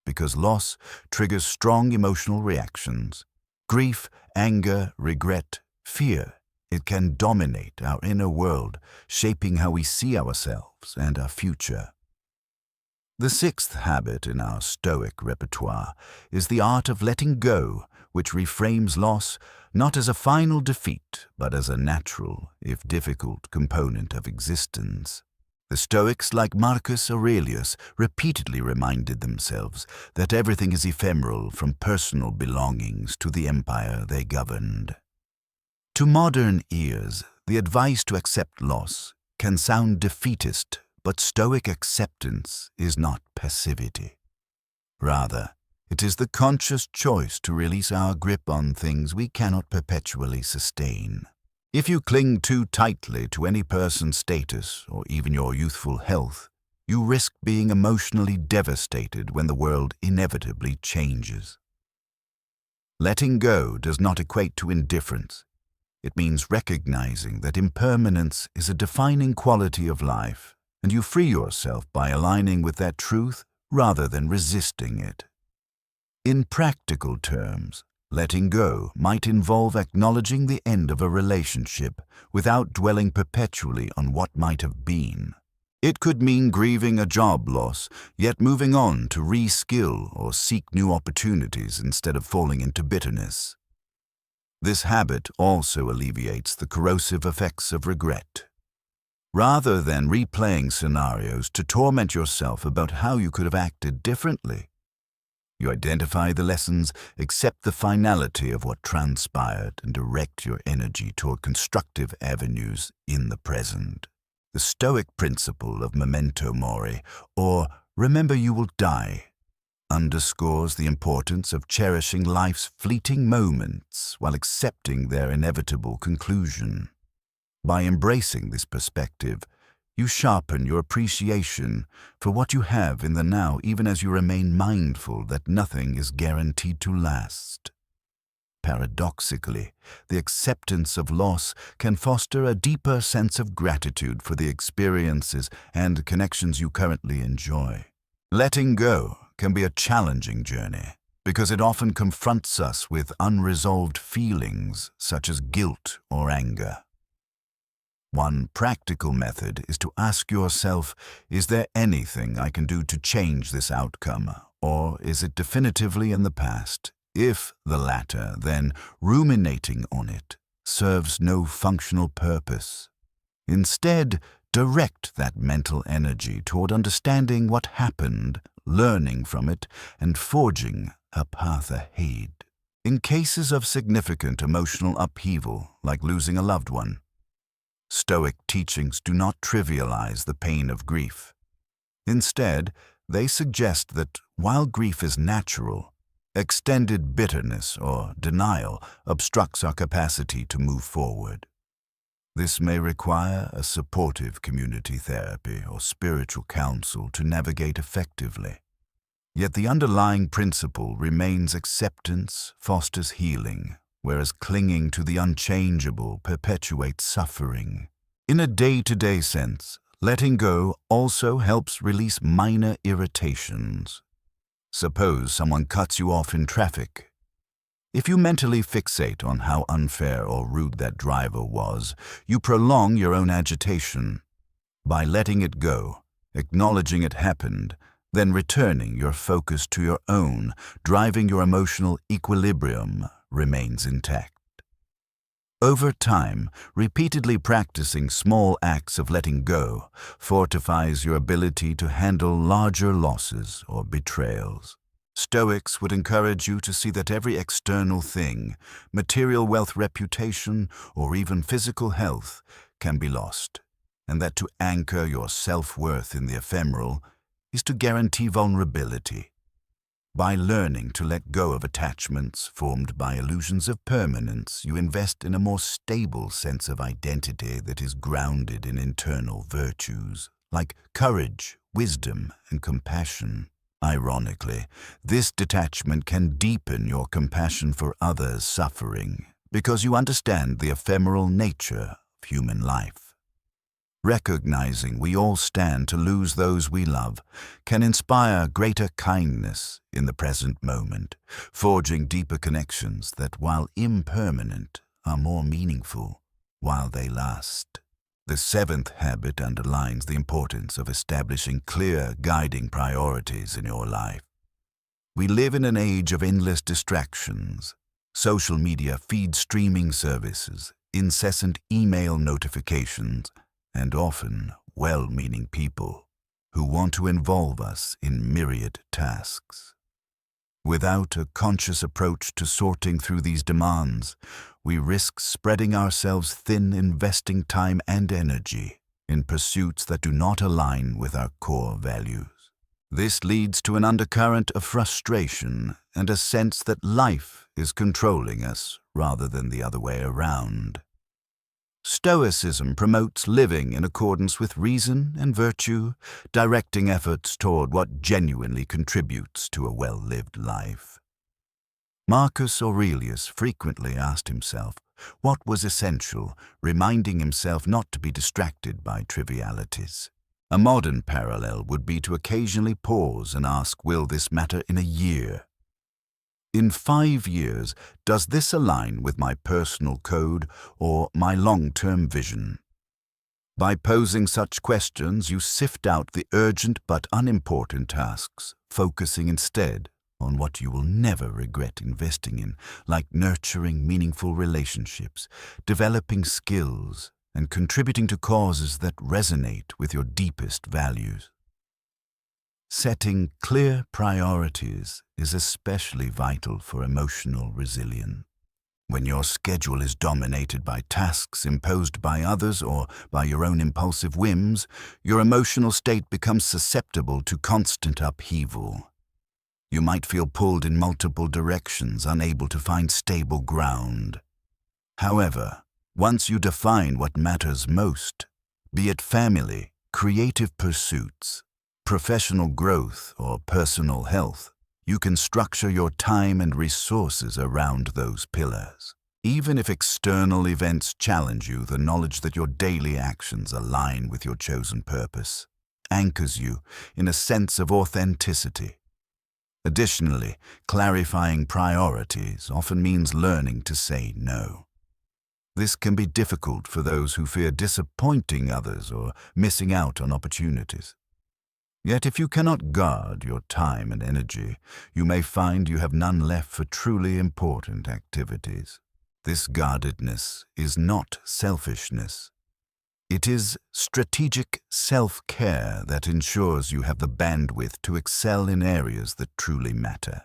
Because loss triggers strong emotional reactions. Grief, anger, regret, fear. It can dominate our inner world, shaping how we see ourselves and our future. The 6th habit in our Stoic repertoire is the art of letting go, which reframes loss not as a final defeat, but as a natural, if difficult, component of existence. The Stoics, like Marcus Aurelius, repeatedly reminded themselves that everything is ephemeral, from personal belongings to the empire they governed. To modern ears, the advice to accept loss can sound defeatist, but Stoic acceptance is not passivity. Rather, it is the conscious choice to release our grip on things we cannot perpetually sustain. If you cling too tightly to any person's status or even your youthful health, you risk being emotionally devastated when the world inevitably changes. Letting go does not equate to indifference. It means recognizing that impermanence is a defining quality of life, and you free yourself by aligning with that truth rather than resisting it. In practical terms, letting go might involve acknowledging the end of a relationship without dwelling perpetually on what might have been. It could mean grieving a job loss, yet moving on to re-skill or seek new opportunities instead of falling into bitterness. This habit also alleviates the corrosive effects of regret. Rather than replaying scenarios to torment yourself about how you could have acted differently, you identify the lessons, accept the finality of what transpired, and direct your energy toward constructive avenues in the present. The Stoic principle of memento mori, or remember you will die, underscores the importance of cherishing life's fleeting moments while accepting their inevitable conclusion. By embracing this perspective, you sharpen your appreciation for what you have in the now, even as you remain mindful that nothing is guaranteed to last. Paradoxically, the acceptance of loss can foster a deeper sense of gratitude for the experiences and connections you currently enjoy. Letting go can be a challenging journey because it often confronts us with unresolved feelings such as guilt or anger. One practical method is to ask yourself, is there anything I can do to change this outcome, or is it definitively in the past? If the latter, then ruminating on it serves no functional purpose. Instead, direct that mental energy toward understanding what happened, learning from it, and forging a path ahead. In cases of significant emotional upheaval, like losing a loved one, Stoic teachings do not trivialize the pain of grief. Instead, they suggest that while grief is natural, extended bitterness or denial obstructs our capacity to move forward. This may require a supportive community therapy or spiritual counsel to navigate effectively. Yet the underlying principle remains acceptance fosters healing, whereas clinging to the unchangeable perpetuates suffering. In a day-to-day sense, letting go also helps release minor irritations. Suppose someone cuts you off in traffic. If you mentally fixate on how unfair or rude that driver was, you prolong your own agitation. By letting it go, acknowledging it happened, then returning your focus to your own, driving your emotional equilibrium remains intact. Over time, repeatedly practicing small acts of letting go fortifies your ability to handle larger losses or betrayals. Stoics would encourage you to see that every external thing, material wealth, reputation, or even physical health, can be lost, and that to anchor your self-worth in the ephemeral is to guarantee vulnerability. By learning to let go of attachments formed by illusions of permanence, you invest in a more stable sense of identity that is grounded in internal virtues, like courage, wisdom, and compassion. Ironically, this detachment can deepen your compassion for others' suffering because you understand the ephemeral nature of human life. Recognizing we all stand to lose those we love can inspire greater kindness in the present moment, forging deeper connections that, while impermanent, are more meaningful while they last. The seventh habit underlines the importance of establishing clear, guiding priorities in your life. We live in an age of endless distractions. Social media feeds streaming services, incessant email notifications, and often well-meaning people who want to involve us in myriad tasks. Without a conscious approach to sorting through these demands, we risk spreading ourselves thin, investing time and energy in pursuits that do not align with our core values. This leads to an undercurrent of frustration and a sense that life is controlling us rather than the other way around. Stoicism promotes living in accordance with reason and virtue, directing efforts toward what genuinely contributes to a well-lived life. Marcus Aurelius frequently asked himself what was essential, reminding himself not to be distracted by trivialities. A modern parallel would be to occasionally pause and ask, will this matter in a year? In 5 years, does this align with my personal code or my long-term vision? By posing such questions, you sift out the urgent but unimportant tasks, focusing instead on what you will never regret investing in, like nurturing meaningful relationships, developing skills, and contributing to causes that resonate with your deepest values. Setting clear priorities is especially vital for emotional resilience. When your schedule is dominated by tasks imposed by others or by your own impulsive whims, your emotional state becomes susceptible to constant upheaval. You might feel pulled in multiple directions, unable to find stable ground. However, once you define what matters most, be it family, creative pursuits, professional growth, or personal health, you can structure your time and resources around those pillars. Even if external events challenge you, the knowledge that your daily actions align with your chosen purpose anchors you in a sense of authenticity. Additionally, clarifying priorities often means learning to say no. This can be difficult for those who fear disappointing others or missing out on opportunities. Yet if you cannot guard your time and energy, you may find you have none left for truly important activities. This guardedness is not selfishness. It is strategic self-care that ensures you have the bandwidth to excel in areas that truly matter.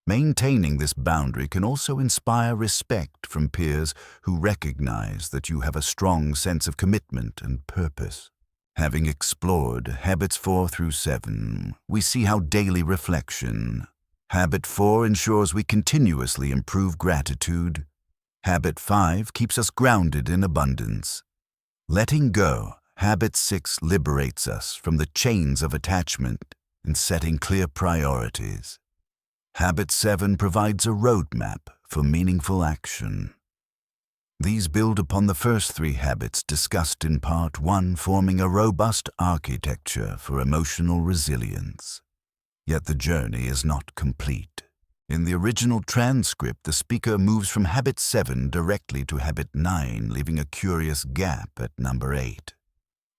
Maintaining this boundary can also inspire respect from peers who recognize that you have a strong sense of commitment and purpose. Having explored habits 4 through 7, we see how daily reflection. Habit 4 ensures we continuously improve gratitude. Habit 5 keeps us grounded in abundance. Letting go, habit 6 liberates us from the chains of attachment and setting clear priorities. Habit 7 provides a roadmap for meaningful action. These build upon the first 3 habits discussed in Part 1, forming a robust architecture for emotional resilience. Yet the journey is not complete. In the original transcript, the speaker moves from Habit 7 directly to Habit 9, leaving a curious gap at number 8.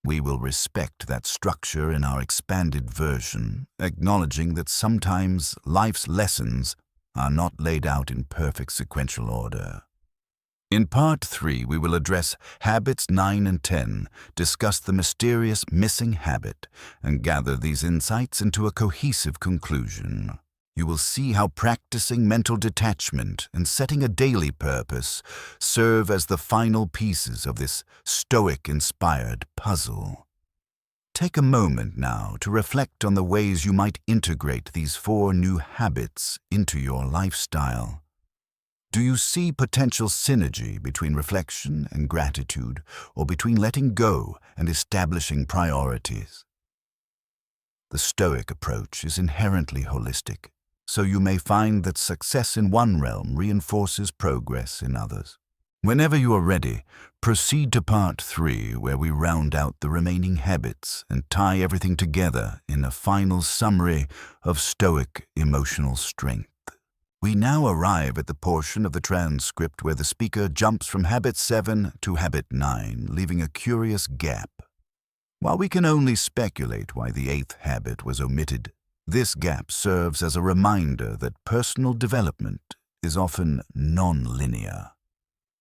We will respect that structure in our expanded version, acknowledging that sometimes life's lessons are not laid out in perfect sequential order. In Part 3, we will address Habits 9 and 10, discuss the mysterious missing habit, and gather these insights into a cohesive conclusion. You will see how practicing mental detachment and setting a daily purpose serve as the final pieces of this Stoic-inspired puzzle. Take a moment now to reflect on the ways you might integrate these 4 new habits into your lifestyle. Do you see potential synergy between reflection and gratitude, or between letting go and establishing priorities? The Stoic approach is inherently holistic, so you may find that success in one realm reinforces progress in others. Whenever you are ready, proceed to Part 3, where we round out the remaining habits and tie everything together in a final summary of Stoic emotional strength. We now arrive at the portion of the transcript where the speaker jumps from Habit 7 to Habit 9, leaving a curious gap. While we can only speculate why the 8th habit was omitted, this gap serves as a reminder that personal development is often non-linear.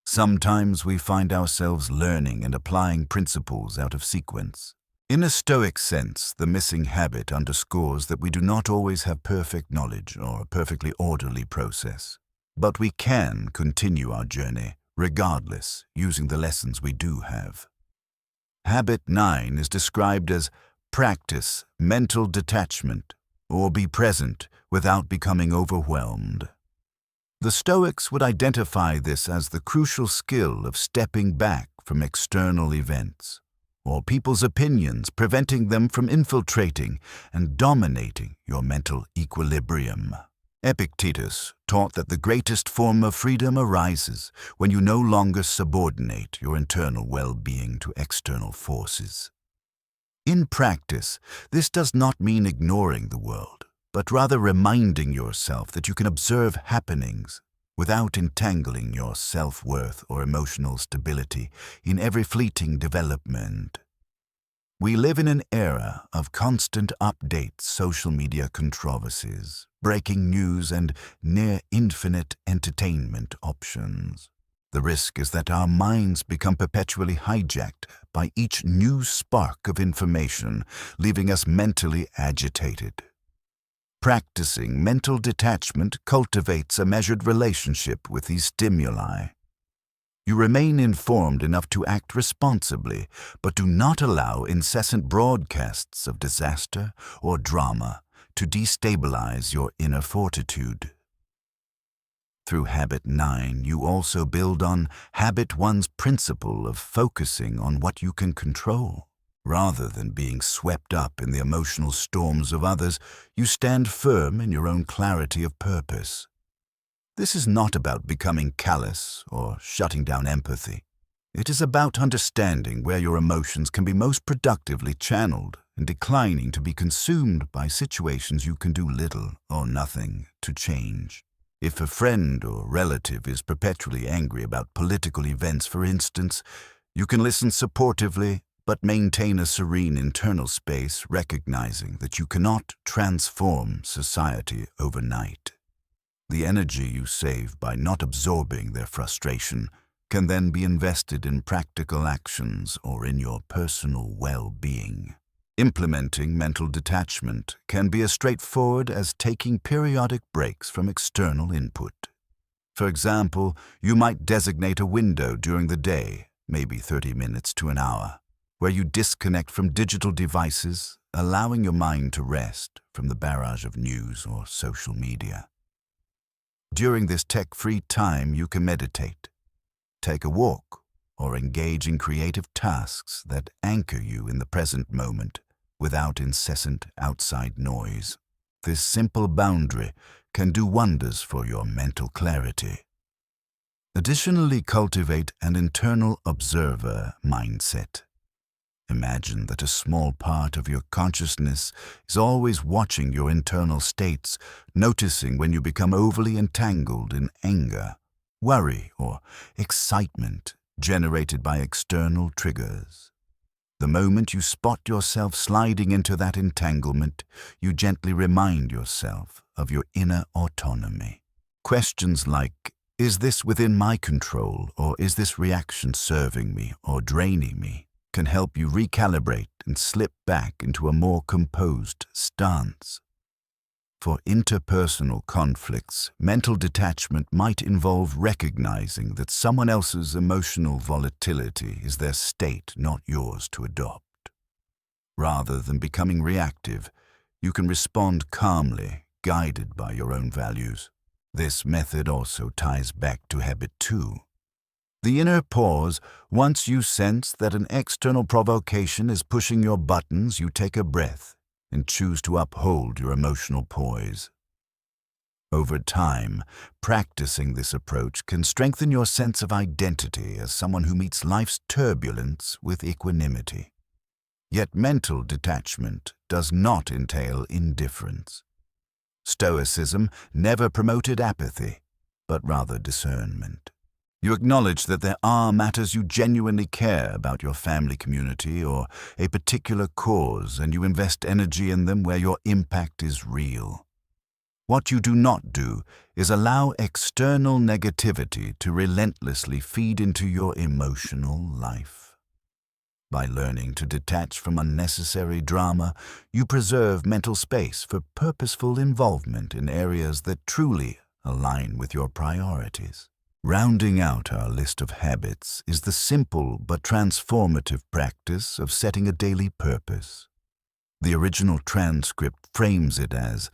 Sometimes we find ourselves learning and applying principles out of sequence. In a Stoic sense, the missing habit underscores that we do not always have perfect knowledge or a perfectly orderly process. But we can continue our journey, regardless, using the lessons we do have. Habit 9 is described as Practice mental detachment, or be present without becoming overwhelmed. The Stoics would identify this as the crucial skill of stepping back from external events, or people's opinions, preventing them from infiltrating and dominating your mental equilibrium. Epictetus taught that the greatest form of freedom arises when you no longer subordinate your internal well-being to external forces. In practice, this does not mean ignoring the world, but rather reminding yourself that you can observe happenings without entangling your self-worth or emotional stability in every fleeting development. We live in an era of constant updates, social media controversies, breaking news, and near-infinite entertainment options. The risk is that our minds become perpetually hijacked by each new spark of information, leaving us mentally agitated. Practicing mental detachment cultivates a measured relationship with these stimuli. You remain informed enough to act responsibly, but do not allow incessant broadcasts of disaster or drama to destabilize your inner fortitude. Through Habit 9, you also build on Habit 1's principle of focusing on what you can control. Rather than being swept up in the emotional storms of others, you stand firm in your own clarity of purpose. This is not about becoming callous or shutting down empathy. It is about understanding where your emotions can be most productively channeled and declining to be consumed by situations you can do little or nothing to change. If a friend or relative is perpetually angry about political events, for instance, you can listen supportively but maintain a serene internal space, recognizing that you cannot transform society overnight. The energy you save by not absorbing their frustration can then be invested in practical actions or in your personal well-being. Implementing mental detachment can be as straightforward as taking periodic breaks from external input. For example, you might designate a window during the day, maybe 30 minutes to an hour, where you disconnect from digital devices, allowing your mind to rest from the barrage of news or social media. During this tech-free time, you can meditate, take a walk, or engage in creative tasks that anchor you in the present moment without incessant outside noise. This simple boundary can do wonders for your mental clarity. Additionally, cultivate an internal observer mindset. Imagine that a small part of your consciousness is always watching your internal states, noticing when you become overly entangled in anger, worry, or excitement generated by external triggers. The moment you spot yourself sliding into that entanglement, you gently remind yourself of your inner autonomy. Questions like, is this within my control, or is this reaction serving me or draining me, can help you recalibrate and slip back into a more composed stance. For interpersonal conflicts, mental detachment might involve recognizing that someone else's emotional volatility is their state, not yours to adopt. Rather than becoming reactive, you can respond calmly, guided by your own values. This method also ties back to Habit 2. The inner pause. Once you sense that an external provocation is pushing your buttons, you take a breath and choose to uphold your emotional poise. Over time, practicing this approach can strengthen your sense of identity as someone who meets life's turbulence with equanimity. Yet mental detachment does not entail indifference. Stoicism never promoted apathy, but rather discernment. You acknowledge that there are matters you genuinely care about, your family, community, or a particular cause, and you invest energy in them where your impact is real. What you do not do is allow external negativity to relentlessly feed into your emotional life. By learning to detach from unnecessary drama, you preserve mental space for purposeful involvement in areas that truly align with your priorities. Rounding out our list of habits is the simple but transformative practice of setting a daily purpose. The original transcript frames it as,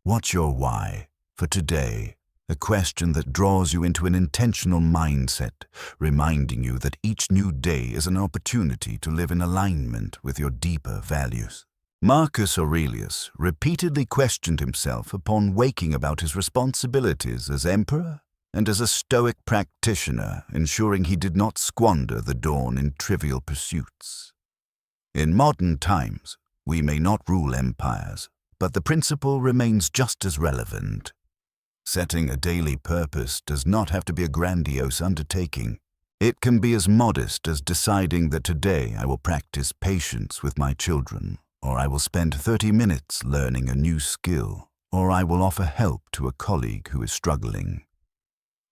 "What's your why for today?" A question that draws you into an intentional mindset, reminding you that each new day is an opportunity to live in alignment with your deeper values. Marcus Aurelius repeatedly questioned himself upon waking about his responsibilities as emperor and as a Stoic practitioner, ensuring he did not squander the dawn in trivial pursuits. In modern times, we may not rule empires, but the principle remains just as relevant. Setting a daily purpose does not have to be a grandiose undertaking. It can be as modest as deciding that today I will practice patience with my children, or I will spend 30 minutes learning a new skill, or I will offer help to a colleague who is struggling.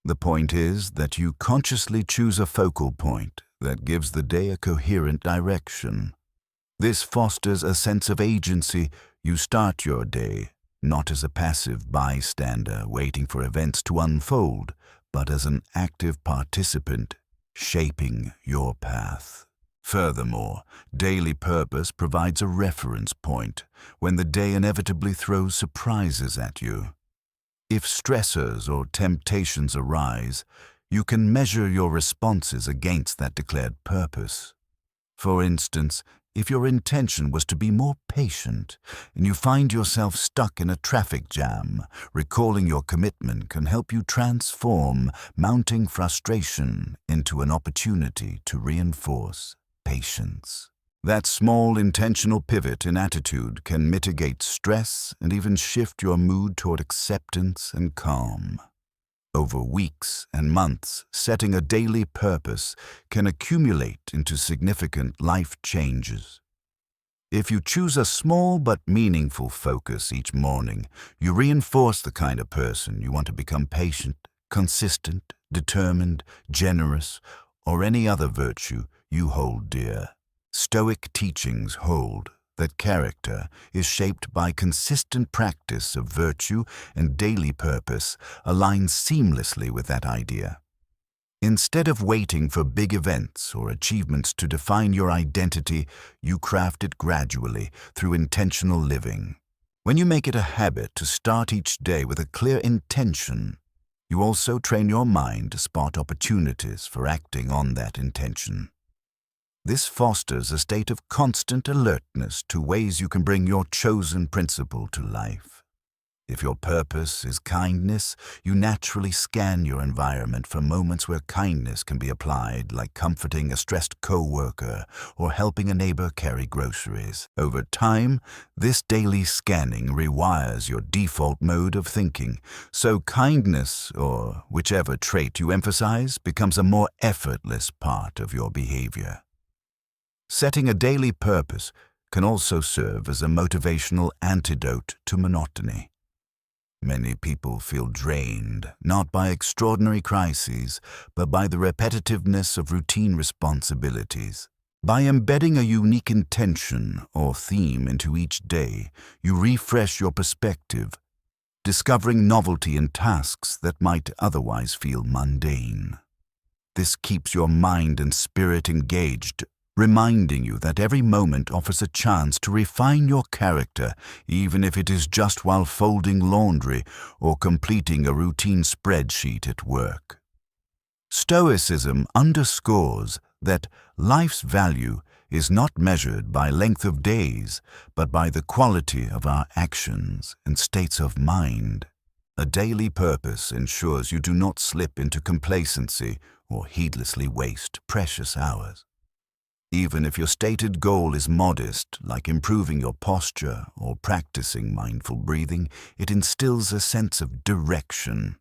The point is that you consciously choose a focal point that gives the day a coherent direction. This fosters a sense of agency. You start your day not as a passive bystander waiting for events to unfold, but as an active participant shaping your path. Furthermore, daily purpose provides a reference point when the day inevitably throws surprises at you. If stressors or temptations arise, you can measure your responses against that declared purpose. For instance, if your intention was to be more patient and you find yourself stuck in a traffic jam, recalling your commitment can help you transform mounting frustration into an opportunity to reinforce patience. That small intentional pivot in attitude can mitigate stress and even shift your mood toward acceptance and calm. Over weeks and months, setting a daily purpose can accumulate into significant life changes. If you choose a small but meaningful focus each morning, you reinforce the kind of person you want to become: patient, consistent, determined, generous, or any other virtue you hold dear. Stoic teachings hold that character is shaped by consistent practice of virtue, and daily purpose aligns seamlessly with that idea. Instead of waiting for big events or achievements to define your identity, you craft it gradually through intentional living. When you make it a habit to start each day with a clear intention, you also train your mind to spot opportunities for acting on that intention. This fosters a state of constant alertness to ways you can bring your chosen principle to life. If your purpose is kindness, you naturally scan your environment for moments where kindness can be applied, like comforting a stressed co-worker or helping a neighbor carry groceries. Over time, this daily scanning rewires your default mode of thinking, so kindness, or whichever trait you emphasize, becomes a more effortless part of your behavior. Setting a daily purpose can also serve as a motivational antidote to monotony. Many people feel drained, not by extraordinary crises, but by the repetitiveness of routine responsibilities. By embedding a unique intention or theme into each day, you refresh your perspective, discovering novelty in tasks that might otherwise feel mundane. This keeps your mind and spirit engaged, reminding you that every moment offers a chance to refine your character, even if it is just while folding laundry or completing a routine spreadsheet at work. Stoicism underscores that life's value is not measured by length of days, but by the quality of our actions and states of mind. A daily purpose ensures you do not slip into complacency or heedlessly waste precious hours. Even if your stated goal is modest, like improving your posture or practicing mindful breathing, it instills a sense of direction.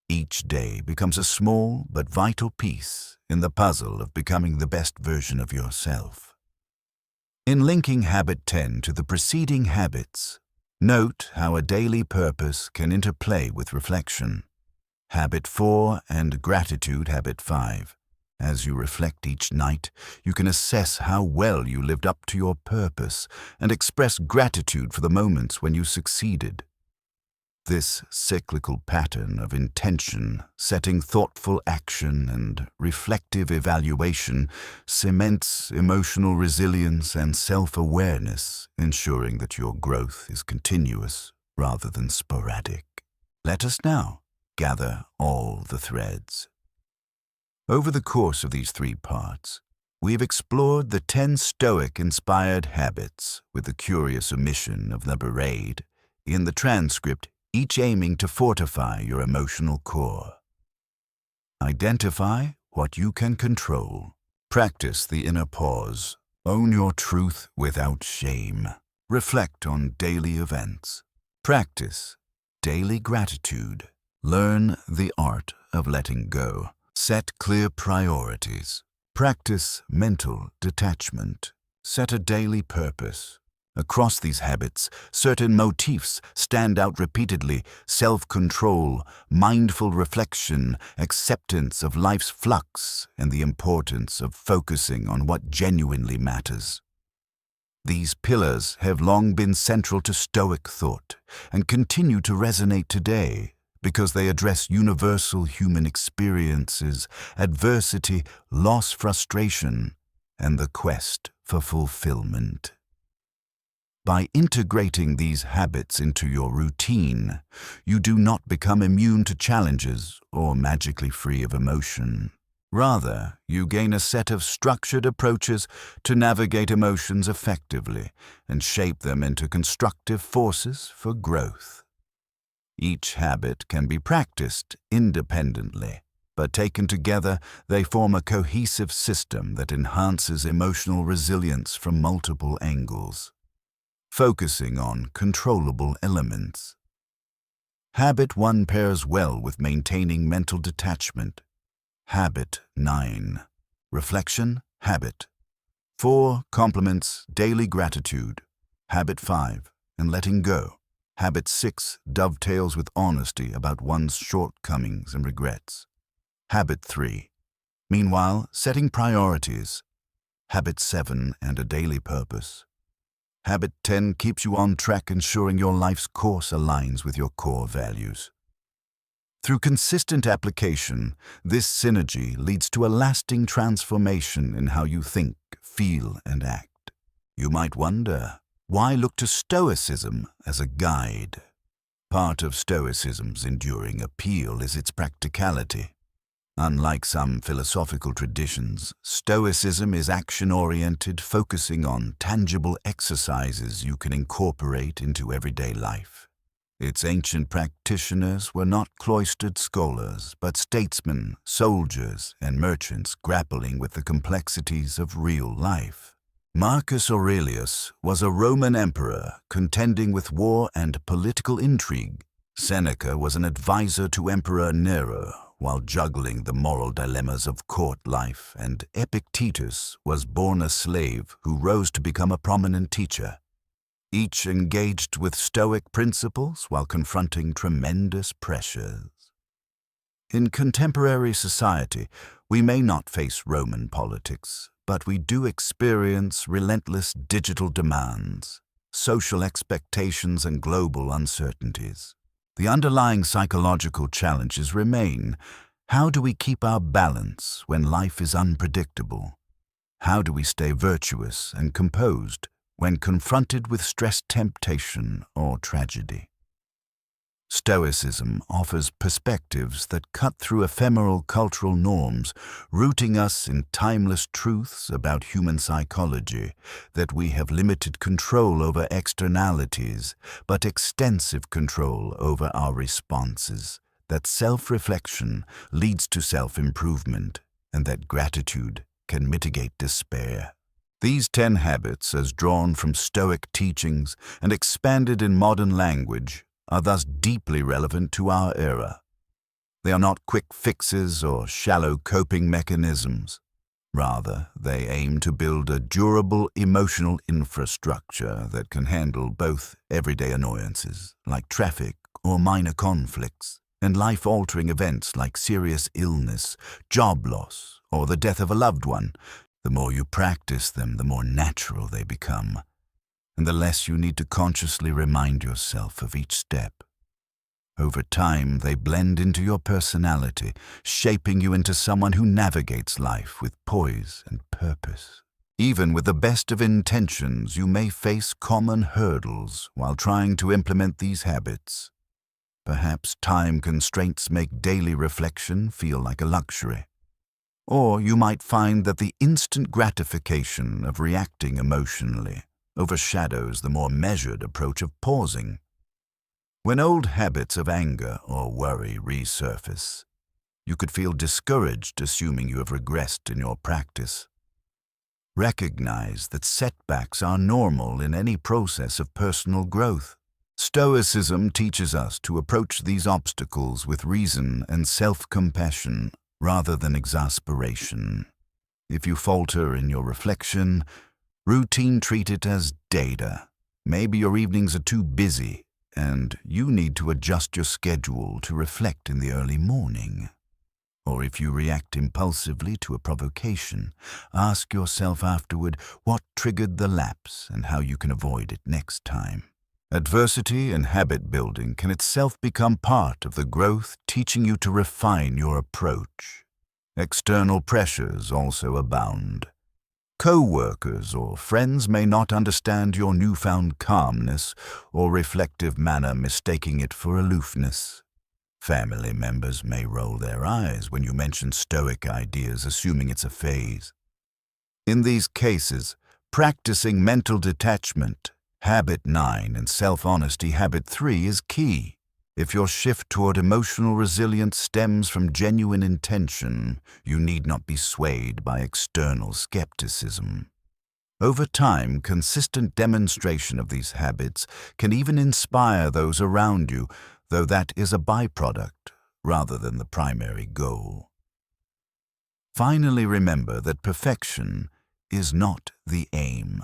Each day becomes a small but vital piece in the puzzle of becoming the best version of yourself. In linking Habit 10 to the preceding habits, note how a daily purpose can interplay with reflection. Habit 4 and Gratitude Habit 5. As you reflect each night, you can assess how well you lived up to your purpose and express gratitude for the moments when you succeeded. This cyclical pattern of intention, setting thoughtful action, and reflective evaluation cements emotional resilience and self-awareness, ensuring that your growth is continuous rather than sporadic. Let us now gather all the threads. Over the course of these 3 parts, we've explored the 10 Stoic-inspired habits, with the curious omission of number 8 in the transcript, each aiming to fortify your emotional core. Identify what you can control. Practice the inner pause. Own your truth without shame. Reflect on daily events. Practice daily gratitude. Learn the art of letting go. Set clear priorities. Practice mental detachment. Set a daily purpose. Across these habits, certain motifs stand out repeatedly: self-control, mindful reflection, acceptance of life's flux, and the importance of focusing on what genuinely matters. These pillars have long been central to Stoic thought and continue to resonate today because they address universal human experiences, adversity, loss, frustration, and the quest for fulfillment. By integrating these habits into your routine, you do not become immune to challenges or magically free of emotion. Rather, you gain a set of structured approaches to navigate emotions effectively and shape them into constructive forces for growth. Each habit can be practiced independently, but taken together, they form a cohesive system that enhances emotional resilience from multiple angles. Focusing on controllable elements. Habit 1 pairs well with maintaining mental detachment. Habit 9. Reflection, habit. 4 compliments, daily gratitude. Habit 5. And letting go. Habit 6 dovetails with honesty about one's shortcomings and regrets. Habit 3. Meanwhile, setting priorities. Habit 7 and a daily purpose. Habit 10 keeps you on track, ensuring your life's course aligns with your core values. Through consistent application, this synergy leads to a lasting transformation in how you think, feel, and act. You might wonder, why look to Stoicism as a guide? Part of Stoicism's enduring appeal is its practicality. Unlike some philosophical traditions, Stoicism is action-oriented, focusing on tangible exercises you can incorporate into everyday life. Its ancient practitioners were not cloistered scholars, but statesmen, soldiers, and merchants grappling with the complexities of real life. Marcus Aurelius was a Roman emperor contending with war and political intrigue. Seneca was an advisor to Emperor Nero while juggling the moral dilemmas of court life, and Epictetus was born a slave who rose to become a prominent teacher. Each engaged with Stoic principles while confronting tremendous pressures. In contemporary society, we may not face Roman politics, but we do experience relentless digital demands, social expectations, and global uncertainties. The underlying psychological challenges remain. How do we keep our balance when life is unpredictable? How do we stay virtuous and composed when confronted with stress, temptation, or tragedy? Stoicism offers perspectives that cut through ephemeral cultural norms, rooting us in timeless truths about human psychology, that we have limited control over externalities, but extensive control over our responses, that self-reflection leads to self-improvement, and that gratitude can mitigate despair. These 10 habits, as drawn from Stoic teachings and expanded in modern language, are thus deeply relevant to our era. They are not quick fixes or shallow coping mechanisms. Rather, they aim to build a durable emotional infrastructure that can handle both everyday annoyances, like traffic or minor conflicts, and life-altering events like serious illness, job loss, or the death of a loved one. The more you practice them, the more natural they become, and the less you need to consciously remind yourself of each step. Over time, they blend into your personality, shaping you into someone who navigates life with poise and purpose. Even with the best of intentions, you may face common hurdles while trying to implement these habits. Perhaps time constraints make daily reflection feel like a luxury. Or you might find that the instant gratification of reacting emotionally overshadows the more measured approach of pausing. When old habits of anger or worry resurface, you could feel discouraged assuming you have regressed in your practice. Recognize that setbacks are normal in any process of personal growth. Stoicism teaches us to approach these obstacles with reason and self-compassion rather than exasperation. If you falter in your reflection, routine treat it as data. Maybe your evenings are too busy and you need to adjust your schedule to reflect in the early morning. Or if you react impulsively to a provocation, ask yourself afterward what triggered the lapse and how you can avoid it next time. Adversity and habit building can itself become part of the growth, teaching you to refine your approach. External pressures also abound. Co-workers or friends may not understand your newfound calmness or reflective manner, mistaking it for aloofness. Family members may roll their eyes when you mention Stoic ideas, assuming it's a phase. In these cases, practicing mental detachment, Habit 9, and self-honesty, Habit 3, is key. If your shift toward emotional resilience stems from genuine intention, you need not be swayed by external skepticism. Over time, consistent demonstration of these habits can even inspire those around you, though that is a byproduct rather than the primary goal. Finally, remember that perfection is not the aim.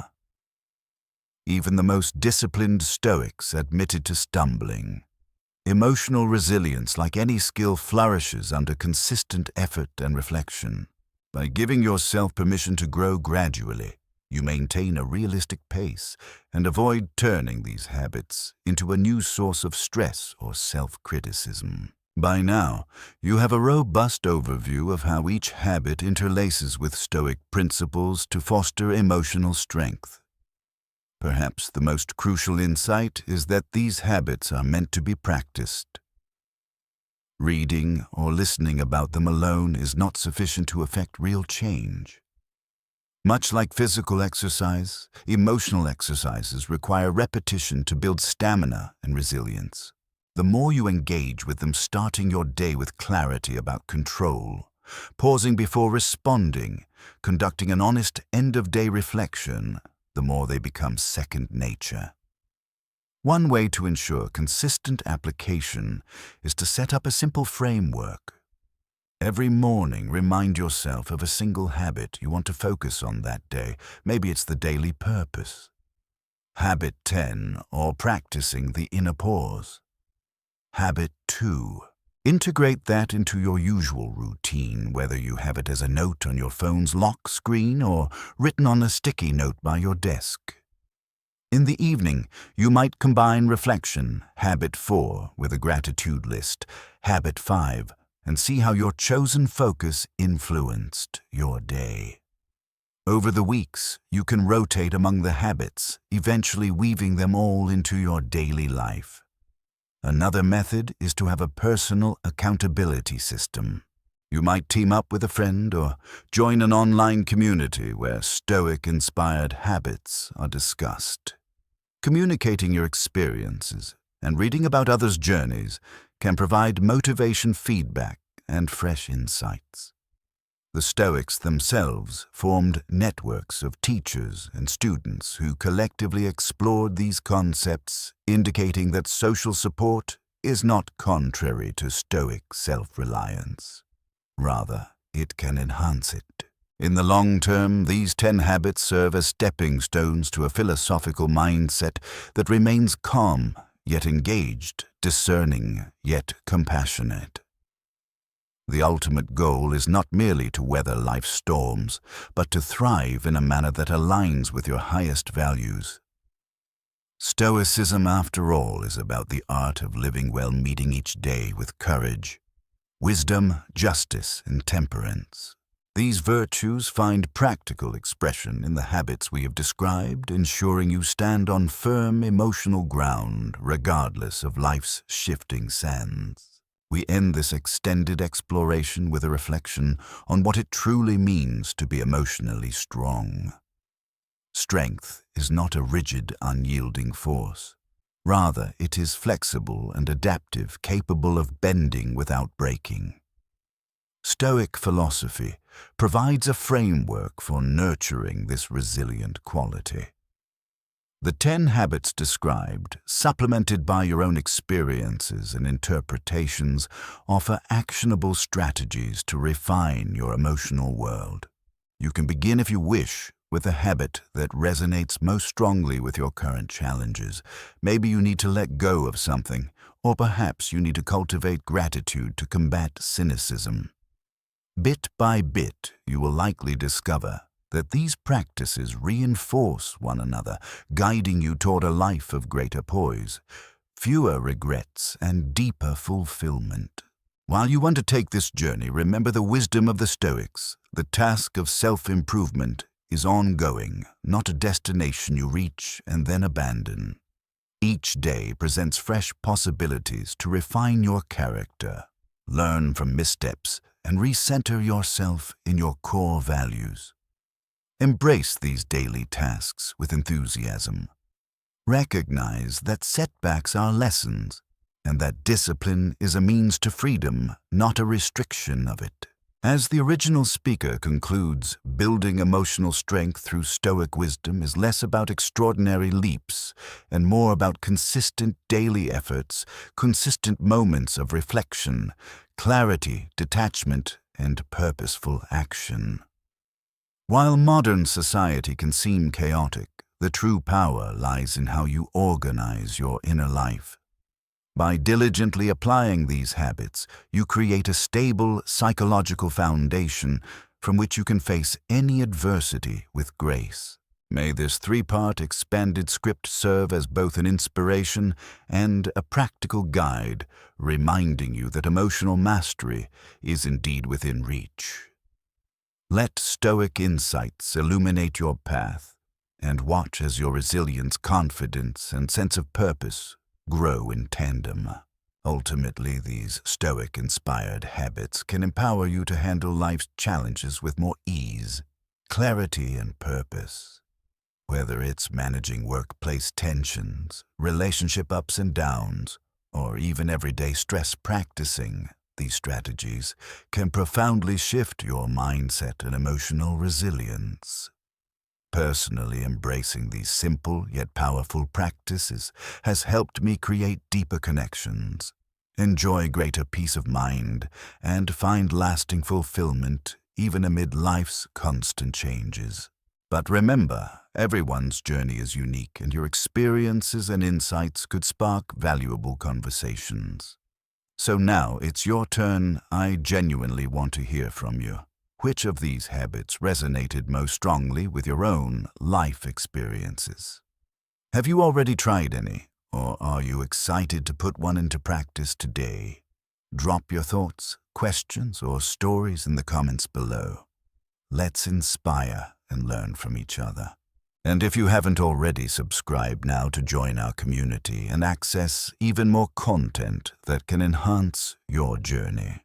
Even the most disciplined Stoics admitted to stumbling. Emotional resilience, like any skill, flourishes under consistent effort and reflection. By giving yourself permission to grow gradually, you maintain a realistic pace and avoid turning these habits into a new source of stress or self-criticism. By now, you have a robust overview of how each habit interlaces with Stoic principles to foster emotional strength. Perhaps the most crucial insight is that these habits are meant to be practiced. Reading or listening about them alone is not sufficient to effect real change. Much like physical exercise, emotional exercises require repetition to build stamina and resilience. The more you engage with them, starting your day with clarity about control, pausing before responding, conducting an honest end-of-day reflection, the more they become second nature. One way to ensure consistent application is to set up a simple framework. Every morning, remind yourself of a single habit you want to focus on that day. Maybe it's the daily purpose. Habit 10, or practicing the inner pause. Habit 2. Integrate that into your usual routine, whether you have it as a note on your phone's lock screen or written on a sticky note by your desk. In the evening, you might combine reflection, Habit 4, with a gratitude list, Habit 5, and see how your chosen focus influenced your day. Over the weeks, you can rotate among the habits, eventually weaving them all into your daily life. Another method is to have a personal accountability system. You might team up with a friend or join an online community where Stoic-inspired habits are discussed. Communicating your experiences and reading about others' journeys can provide motivation feedback and fresh insights. The Stoics themselves formed networks of teachers and students who collectively explored these concepts, indicating that social support is not contrary to Stoic self-reliance. Rather, it can enhance it. In the long term, these 10 habits serve as stepping stones to a philosophical mindset that remains calm, yet engaged, discerning, yet compassionate. The ultimate goal is not merely to weather life's storms, but to thrive in a manner that aligns with your highest values. Stoicism, after all, is about the art of living well, meeting each day with courage, wisdom, justice, and temperance. These virtues find practical expression in the habits we have described, ensuring you stand on firm emotional ground regardless of life's shifting sands. We end this extended exploration with a reflection on what it truly means to be emotionally strong. Strength is not a rigid, unyielding force. Rather, it is flexible and adaptive, capable of bending without breaking. Stoic philosophy provides a framework for nurturing this resilient quality. The 10 habits described, supplemented by your own experiences and interpretations, offer actionable strategies to refine your emotional world. You can begin, if you wish, with a habit that resonates most strongly with your current challenges. Maybe you need to let go of something, or perhaps you need to cultivate gratitude to combat cynicism. Bit by bit, you will likely discover that these practices reinforce one another, guiding you toward a life of greater poise, fewer regrets, and deeper fulfillment. While you undertake this journey, remember the wisdom of the Stoics. The task of self-improvement is ongoing, not a destination you reach and then abandon. Each day presents fresh possibilities to refine your character, learn from missteps, and recenter yourself in your core values. Embrace these daily tasks with enthusiasm. Recognize that setbacks are lessons, and that discipline is a means to freedom, not a restriction of it. As the original speaker concludes, building emotional strength through Stoic wisdom is less about extraordinary leaps and more about consistent daily efforts, consistent moments of reflection, clarity, detachment, and purposeful action. While modern society can seem chaotic, the true power lies in how you organize your inner life. By diligently applying these habits, you create a stable psychological foundation from which you can face any adversity with grace. May this 3-part expanded script serve as both an inspiration and a practical guide, reminding you that emotional mastery is indeed within reach. Let Stoic insights illuminate your path, and watch as your resilience, confidence, and sense of purpose grow in tandem. Ultimately, these Stoic-inspired habits can empower you to handle life's challenges with more ease, clarity, and purpose. Whether it's managing workplace tensions, relationship ups and downs, or even everyday stress, practicing these strategies can profoundly shift your mindset and emotional resilience. Personally, embracing these simple yet powerful practices has helped me create deeper connections, enjoy greater peace of mind, and find lasting fulfillment even amid life's constant changes. But remember, everyone's journey is unique, and your experiences and insights could spark valuable conversations. So now it's your turn. I genuinely want to hear from you. Which of these habits resonated most strongly with your own life experiences? Have you already tried any, or are you excited to put one into practice today? Drop your thoughts, questions, or stories in the comments below. Let's inspire and learn from each other. And if you haven't already, subscribe now to join our community and access even more content that can enhance your journey.